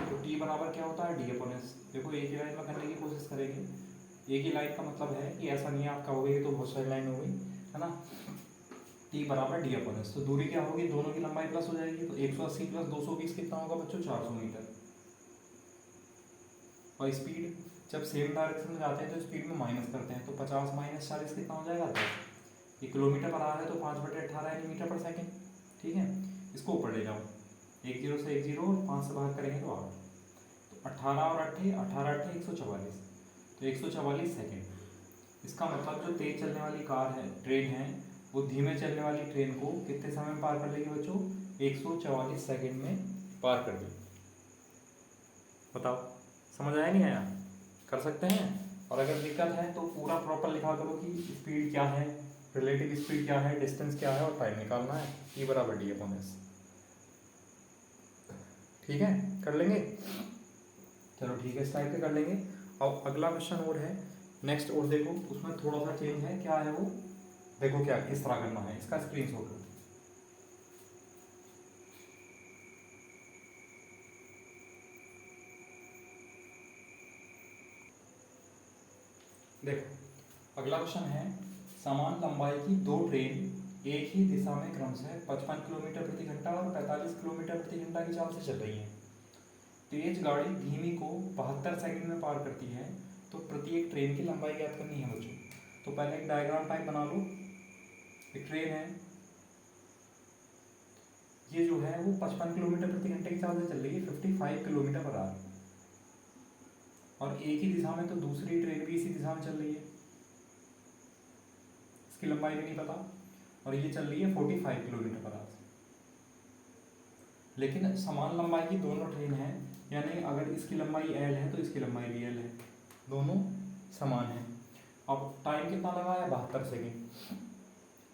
तो टी बराबर क्या होता है, डी अपॉन एस। देखो एक ही लाइन में करने की कोशिश करेंगे, एक ही लाइन का मतलब है कि ऐसा नहीं है आप कहोगे तो बहुत सारी लाइन हो गई है ना। टी बराबर डी अपॉन एस, तो दूरी क्या होगी, दोनों की लंबाई प्लस हो जाएगी, तो 180 प्लस 220 कितना होगा बच्चों, 400 मीटर। और स्पीड जब सेम डायरेक्शन में जाते हैं तो स्पीड में माइनस करते हैं, तो 50 माइनस 40 कितना हो जाएगा, 10। ये किलोमीटर पर आ रहा है तो 5/18 यानी मीटर पर सेकेंड। ठीक है, इसको ऊपर ले जाओ, 10 से 10 और 5 से भाग करेंगे तो 8, तो 18 और 8, 18 8 144, तो 144 सेकेंड। इसका मतलब जो तेज चलने वाली कार है, ट्रेन है, वो धीमे चलने वाली ट्रेन को कितने समय में पार कर लेगी बच्चों, 144 सेकेंड में पार कर देगी। बताओ, समझ आया नहीं आया? कर सकते हैं। और अगर दिक्कत है तो पूरा प्रॉपर लिखा करो कि स्पीड क्या है, रिलेटिव स्पीड क्या है, डिस्टेंस क्या है और टाइम निकालना है। E बराबर D/S। ठीक है, कर लेंगे। चलो ठीक है, इस टाइप के कर लेंगे। अब अगला क्वेश्चन और है, नेक्स्ट और देखो, उसमें थोड़ा सा चेंज है। क्या है वो, देखो क्या किस तरह करना है, इसका स्क्रीनशॉट लो। देखो अगला क्वेश्चन है, समान लंबाई की दो ट्रेन एक ही दिशा में क्रमशः 55 किलोमीटर प्रति घंटा और 45 किलोमीटर प्रति घंटा की चाल से चल रही हैं। तेज गाड़ी धीमी को 72 सेकंड में पार करती है, तो प्रत्येक ट्रेन की लंबाई ज्ञात करनी है बच्चों। तो पहले एक डायग्राम टाइप बना लो। एक ट्रेन है, ये जो है वो 55 किलोमीटर प्रति घंटे की चाल से चल रही है, 55 किलोमीटर पर आवर। और एक ही दिशा में, तो दूसरी ट्रेन भी इसी दिशा में चल रही है, इसकी लंबाई भी नहीं पता, और ये चल रही है 45 किलोमीटर पर आवर। लेकिन समान लंबाई की दोनों ट्रेन हैं, यानी अगर इसकी लंबाई L है तो इसकी लंबाई भी L है, दोनों समान है। अब टाइम कितना लगा है, 72 सेकेंड।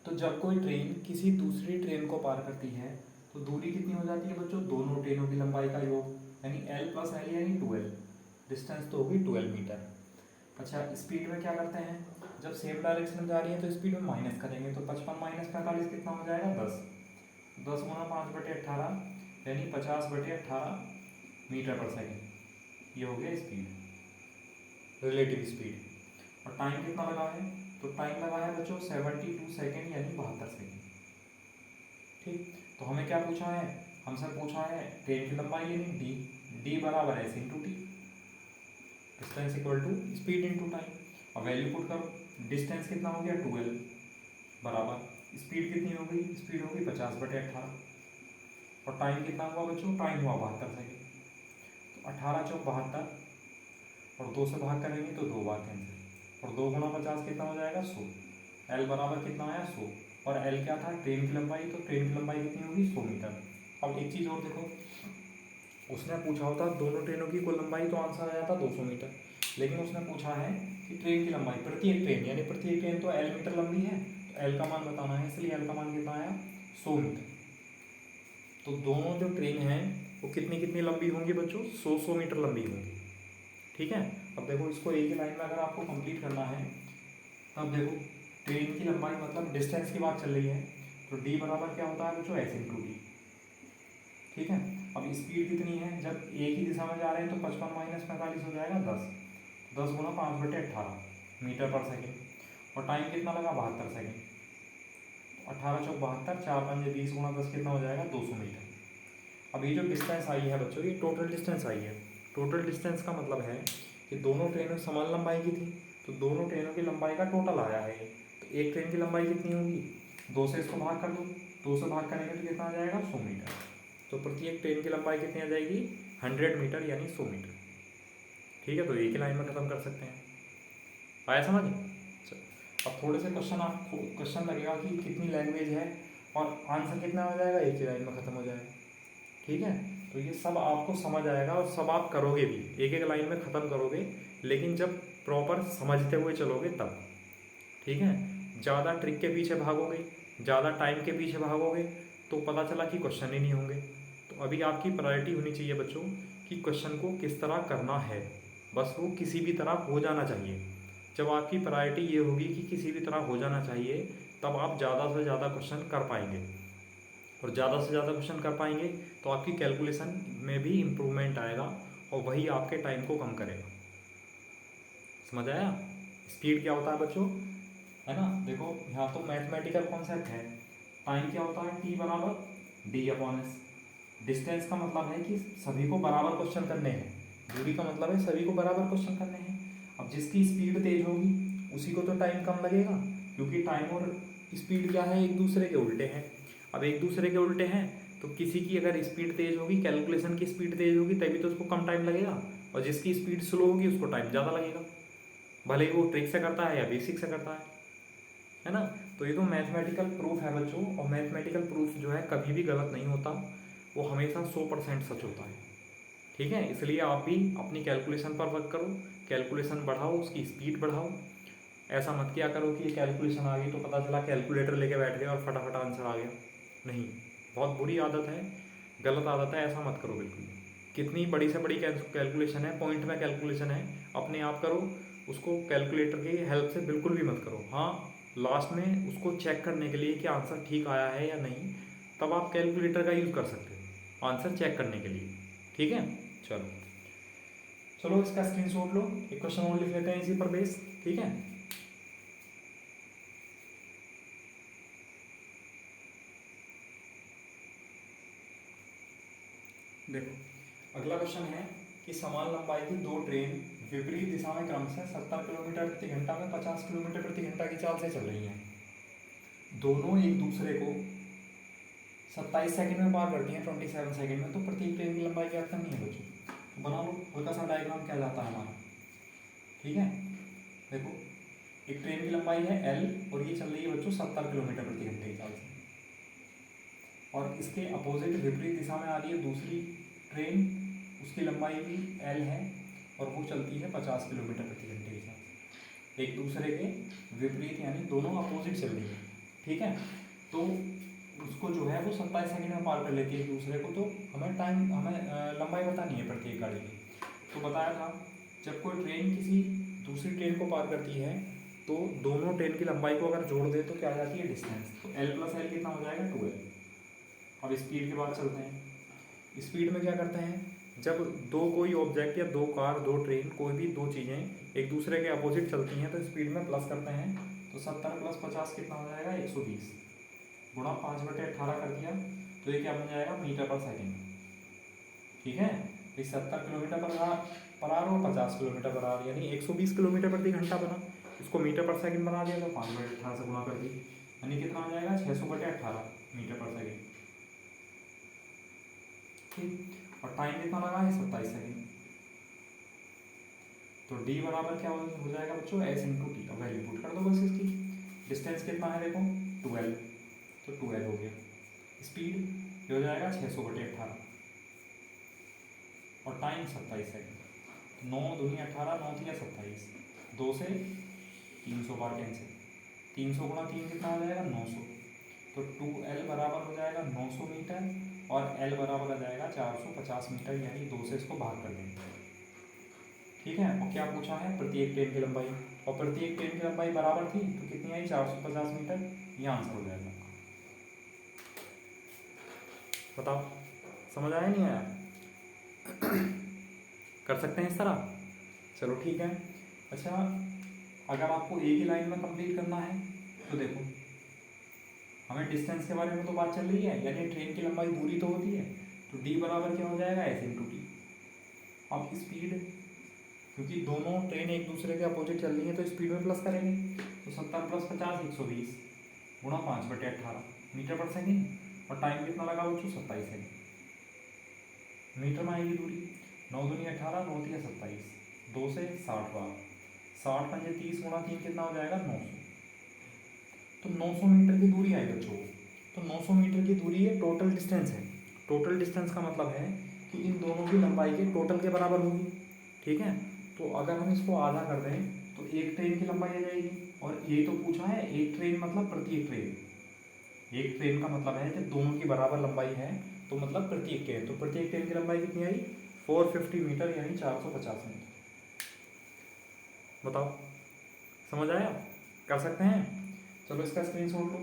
तो जब कोई ट्रेन किसी दूसरी ट्रेन को पार करती है तो दूरी कितनी हो जाती है बच्चों, दोनों ट्रेनों की लंबाई का योग, यानी L + L यानी 12। डिस्टेंस तो होगी 12 मीटर। अच्छा, स्पीड में क्या करते हैं, जब सेम डायरेक्शन में जा रही है तो स्पीड में माइनस करेंगे, तो 55 - 45 कितना हो जाएगा, 10। 10 × 5/18 यानी 50/18 मीटर पर सेकेंड। ये हो गया स्पीड, रिलेटिव स्पीड। और टाइम कितना लगा है, तो टाइम लगा है बच्चों 72 सेकेंड यानी 72 सेकेंड। ठीक, तो हमें क्या पूछा है, हमसे पूछा है ट्रेन की लंबाई यानी डी, डी बराबर S × T, distance equal to speed into time. अब वैल्यू पुट करो, डिस्टेंस कितना हो गया 12 बराबर स्पीड कितनी हो गई, स्पीड हो गई 50/18। और टाइम कितना हुआ बच्चों, टाइम हुआ 72 सेकेंड। तो 18 × 4 = 72, और 2 से भाग करेंगे तो 2 बार कैंसिल, और 2 × 50 कितना हो जाएगा 100। L बराबर कितना आया 100, और L क्या था, ट्रेन की लंबाई, तो ट्रेन की लंबाई कितनी होगी 100 मीटर। अब एक चीज़ और देखो, उसने पूछा होता दोनों ट्रेनों की कुल लंबाई तो आंसर आ जाता 200 मीटर, लेकिन उसने पूछा है कि ट्रेन की लंबाई, प्रत्येक ट्रेन, यानी प्रत्येक ट्रेन तो L मीटर लंबी है, तो L का मान बताना है, इसलिए L का मान कितना आया 100 मीटर। तो दोनों जो ट्रेन हैं वो कितनी कितनी लंबी होंगी बच्चों, 100 मीटर लंबी होंगी। ठीक है, अब देखो इसको एक ही लाइन में अगर आपको कंप्लीट करना है, तब देखो ट्रेन की लंबाई मतलब डिस्टेंस की बात चल रही है, तो D बराबर क्या होता है बच्चों, S × D। ठीक है, अब स्पीड कितनी है, जब एक ही दिशा में जा रहे हैं तो 55 - 45 हो जाएगा 10। 10 × 5/18 मीटर पर सेकेंड। और टाइम कितना लगा 72 सेकेंड। 18 × 4 = 72, 4 × 5 = 20 × 10 कितना हो जाएगा 200 मीटर। अब ये जो डिस्टेंस आई है बच्चों, ये टोटल डिस्टेंस आई है। टोटल डिस्टेंस का मतलब है कि दोनों ट्रेनें समान लंबाई की थी, तो दोनों ट्रेनों की लंबाई का टोटल आया है। तो एक ट्रेन की लंबाई कितनी होगी, 2 से इसको भाग कर दो, 2 से भाग करेंगे तो कितना आ जाएगा 100 मीटर। तो प्रत्येक ट्रेन की लंबाई कितनी आ जाएगी 100 मीटर यानी 100 मीटर। ठीक है, तो एक ही लाइन में खत्म कर सकते हैं। आया समझ। अब थोड़े से क्वेश्चन आपको क्वेश्चन लगेगा कि कितनी लैंग्वेज है, और आंसर कितना हो जाएगा, एक ही लाइन में खत्म हो जाएगा। ठीक है, तो ये सब आपको समझ आएगा और सब आप करोगे भी, एक एक लाइन में ख़त्म करोगे, लेकिन जब प्रॉपर समझते हुए चलोगे तब। ठीक है, ज़्यादा ट्रिक के पीछे भागोगे, ज़्यादा टाइम के पीछे भागोगे तो पता चला कि क्वेश्चन ही नहीं होंगे। तो अभी आपकी प्रायोरिटी होनी चाहिए बच्चों कि क्वेश्चन को किस तरह करना है, बस वो किसी भी तरह हो जाना चाहिए। जब आपकी प्रायोरिटी ये होगी कि किसी भी तरह हो जाना चाहिए, तब आप ज़्यादा से ज़्यादा क्वेश्चन कर पाएंगे, और ज़्यादा से ज़्यादा क्वेश्चन कर पाएंगे तो आपकी कैलकुलेशन में भी इम्प्रूवमेंट आएगा, और वही आपके टाइम को कम करेगा। समझ आया स्पीड क्या होता है बच्चों, है ना। देखो यहाँ तो मैथमेटिकल कॉन्सेप्ट है। टाइम क्या होता है, T बराबर D/S। डिस्टेंस का मतलब है कि सभी को बराबर क्वेश्चन करने हैं, दूरी का मतलब है सभी को बराबर क्वेश्चन करने हैं। अब जिसकी स्पीड तेज होगी उसी को तो टाइम कम लगेगा, क्योंकि टाइम और स्पीड क्या है, एक दूसरे के उल्टे हैं। अब एक दूसरे के उल्टे हैं तो किसी की अगर स्पीड तेज होगी, कैलकुलेशन की स्पीड तेज होगी, तभी तो उसको कम टाइम लगेगा, और जिसकी स्पीड स्लो होगी उसको टाइम ज़्यादा लगेगा, भले ही वो ट्रिक से करता है या बेसिक से करता है ना। तो ये तो मैथमेटिकल प्रूफ है बच्चों, और मैथमेटिकल प्रूफ जो है कभी भी गलत नहीं होता, वो हमेशा 100% सच होता है। ठीक है, इसलिए आप भी अपनी कैलकुलेशन पर वर्क करो कैलकुलेशन बढ़ाओ, उसकी स्पीड बढ़ाओ। ऐसा मत किया करो कि ये कैलकुलेशन आ गई तो पता चला कैलकुलेटर लेके बैठ गए और फटाफट आंसर आ गया। नहीं, बहुत बुरी आदत है, गलत आदत है, ऐसा मत करो बिल्कुल भी। कितनी बड़ी से बड़ी कैलकुलेशन है, पॉइंट में कैलकुलेशन है, अपने आप करो, उसको कैलकुलेटर की हेल्प से बिल्कुल भी मत करो। हाँ, लास्ट में उसको चेक करने के लिए कि आंसर ठीक आया है या नहीं, तब आप कैलकुलेटर का यूज़ कर सकते हो आंसर चेक करने के लिए। ठीक है, चलो चलो इसका स्क्रीनशॉट लो, एक क्वेश्चन और लिख लेते हैं इसी पर बेस। ठीक है, देखो अगला क्वेश्चन है कि समान लंबाई की दो ट्रेन विपरीत दिशा में क्रमशः 70 किलोमीटर प्रति घंटा में 50 किलोमीटर प्रति घंटा की चाल से चल रही हैं। दोनों एक दूसरे को 27 सेकंड में पार करती हैं, 27 सेकंड में। तो प्रत्येक ट्रेन की लंबाई ज्ञात करनी है बच्चों। तो बना लो हल्का सा डायग्राम क्या जाता है हमारा। ठीक है, देखो एक ट्रेन की लंबाई है L और ये चल रही है बच्चों 70 किलोमीटर प्रति घंटे की चाल से, और इसके अपोजिट विपरीत दिशा में आ रही है दूसरी ट्रेन, उसकी लंबाई भी L है और वो चलती है 50 किलोमीटर प्रति घंटे के साथ। एक दूसरे के विपरीत यानी दोनों अपोजिट चल रही है। ठीक है, तो उसको जो है वो 27 सेकंड में पार कर लेती है एक दूसरे को। तो हमें लंबाई बतानी है प्रत्येक गाड़ी की। तो बताया था जब कोई ट्रेन किसी दूसरी ट्रेन को पार करती है तो दोनों ट्रेन की लंबाई को अगर जोड़ दे तो क्या आ जाती है डिस्टेंस। तो L प्लस L कितना हो जाएगा 2L। अब स्पीड की बात चलते हैं। स्पीड में क्या करते हैं, जब दो कोई ऑब्जेक्ट या दो कार, दो ट्रेन, कोई भी दो चीज़ें एक दूसरे के अपोजिट चलती हैं तो स्पीड में प्लस करते हैं। तो 70 प्लस 50 कितना हो जाएगा 120 गुणा 5/18 कर दिया तो ये क्या बन जाएगा मीटर पर सेकेंड। ठीक है, इस 70 किलोमीटर पर आवर और 50 किलोमीटर पर आवर यानी 120 किलोमीटर प्रति घंटा बना। इसको मीटर पर सेकंड बना दिया तो 5/18 से गुणा कर दी, यानी कितना हो जाएगा 600/18 मीटर पर सेकंड। ठीक, और टाइम कितना लगा है 27 सेकंड। तो D बराबर क्या हो जाएगा बच्चों S इंटू टी। अब वैल्यू पुट कर दो बस इसकी। डिस्टेंस कितना है देखो 12, तो 12 हो गया। स्पीड ये हो जाएगा 600/18 और टाइम 27 सेकंड। 9 दूनी 18, 9 3 27, 2 से 300 बार कैंसिल। 300 गुणा 3 कितना हो जाएगा 900। तो 2L बराबर हो जाएगा 900 मीटर और L बराबर आ जाएगा 450 मीटर, यानी 2 से इसको भाग कर देंगे। ठीक है, और क्या पूछा है प्रत्येक ट्रेन की लंबाई, और प्रत्येक ट्रेन की लंबाई बराबर थी तो कितनी आई 450 मीटर। ये आंसर हो जाएगा। बताओ समझ आया नहीं आया? कर सकते हैं इस तरह, चलो ठीक है। अच्छा, अगर आपको एक ही लाइन में कंप्लीट करना है तो देखो हमें डिस्टेंस के बारे में तो बात चल रही है, यानी ट्रेन की लंबाई दूरी तो होती है। तो D बराबर क्या हो जाएगा S इंटू टी। अब स्पीड, क्योंकि दोनों ट्रेन एक दूसरे के अपोजिट चल रही है तो स्पीड में प्लस करेंगे। तो 70 प्लस 50 120 गुणा 5/18 मीटर पर सेकेंड, और टाइम कितना लगा बच्चों 27 सेकेंड। मीटर में आएगी दूरी, 9 दूनी 18, 9 3 27, 2 से 60 बार, 60 पंजे 30 गुणा 3 कितना हो जाएगा 900। तो 900 मीटर की दूरी आई बच्चों। तो 900 मीटर की दूरी ये टोटल डिस्टेंस है। टोटल डिस्टेंस का मतलब है कि इन दोनों की लंबाई के टोटल के बराबर होगी। ठीक है, तो अगर हम इसको आधा कर दें तो एक ट्रेन की लंबाई आ जाएगी। और ये तो पूछा है एक ट्रेन मतलब प्रत्येक ट्रेन। एक ट्रेन का मतलब है कि दोनों की बराबर लंबाई है, तो मतलब प्रत्येक ट्रेन। तो प्रत्येक ट्रेन की लंबाई कितनी आई 450 मीटर यानी 450 मीटर। बताओ समझ आया? कर सकते हैं, चलो इसका स्क्रीनशॉट लो।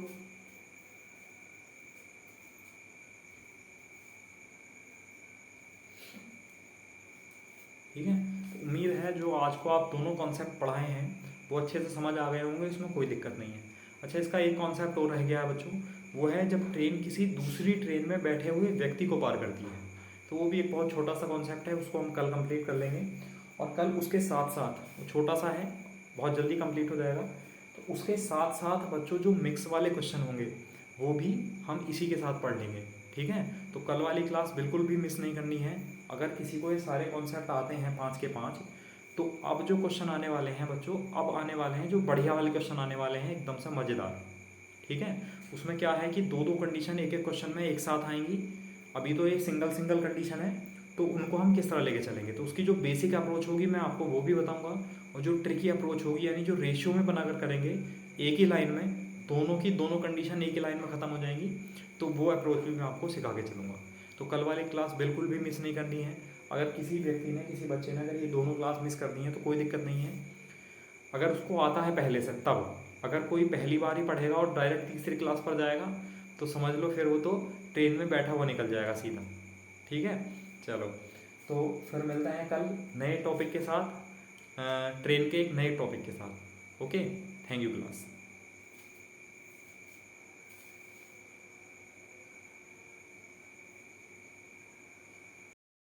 ठीक है, तो उम्मीद है जो आज को आप दोनों कॉन्सेप्ट पढ़ाए हैं वो अच्छे से समझ आ गए होंगे, इसमें कोई दिक्कत नहीं है। अच्छा, इसका एक कॉन्सेप्ट और रह गया है बच्चों, वो है जब ट्रेन किसी दूसरी ट्रेन में बैठे हुए व्यक्ति को पार करती है। तो वो भी एक बहुत छोटा सा कॉन्सेप्ट है, उसको हम कल कंप्लीट कर लेंगे। और कल उसके साथ साथ, वो छोटा सा है बहुत जल्दी कंप्लीट हो जाएगा, तो उसके साथ साथ बच्चों जो मिक्स वाले क्वेश्चन होंगे वो भी हम इसी के साथ पढ़ लेंगे। ठीक है, तो कल वाली क्लास बिल्कुल भी मिस नहीं करनी है। अगर किसी को ये सारे कॉन्सेप्ट आते हैं 5 के 5, तो अब जो क्वेश्चन आने वाले हैं बच्चों, अब आने वाले हैं जो बढ़िया वाले क्वेश्चन आने वाले हैं एकदम से मज़ेदार। ठीक है, उसमें क्या है कि दो दो कंडीशन एक एक क्वेश्चन में एक साथ आएंगी। अभी तो ये सिंगल सिंगल कंडीशन है, तो उनको हम किस तरह लेके चलेंगे। तो उसकी जो बेसिक अप्रोच होगी मैं आपको वो भी बताऊंगा, और जो ट्रिकी अप्रोच होगी यानी जो रेशियो में बनाकर करेंगे एक ही लाइन में, दोनों की दोनों कंडीशन एक ही लाइन में ख़त्म हो जाएंगी, तो वो अप्रोच भी मैं आपको सिखा के चलूँगा। तो कल वाली क्लास बिल्कुल भी मिस नहीं करनी है। अगर किसी व्यक्ति ने, किसी बच्चे ने अगर ये दोनों क्लास मिस कर दी है तो कोई दिक्कत नहीं है, अगर उसको आता है पहले से तब। अगर कोई पहली बार ही पढ़ेगा और डायरेक्ट तीसरी क्लास पर जाएगा तो समझ लो फिर वो तो ट्रेन में बैठा हुआ निकल जाएगा सीधा। ठीक है, चलो तो फिर मिलते हैं कल नए टॉपिक के साथ, ट्रेन के एक नए टॉपिक के साथ। Okay, thank you class.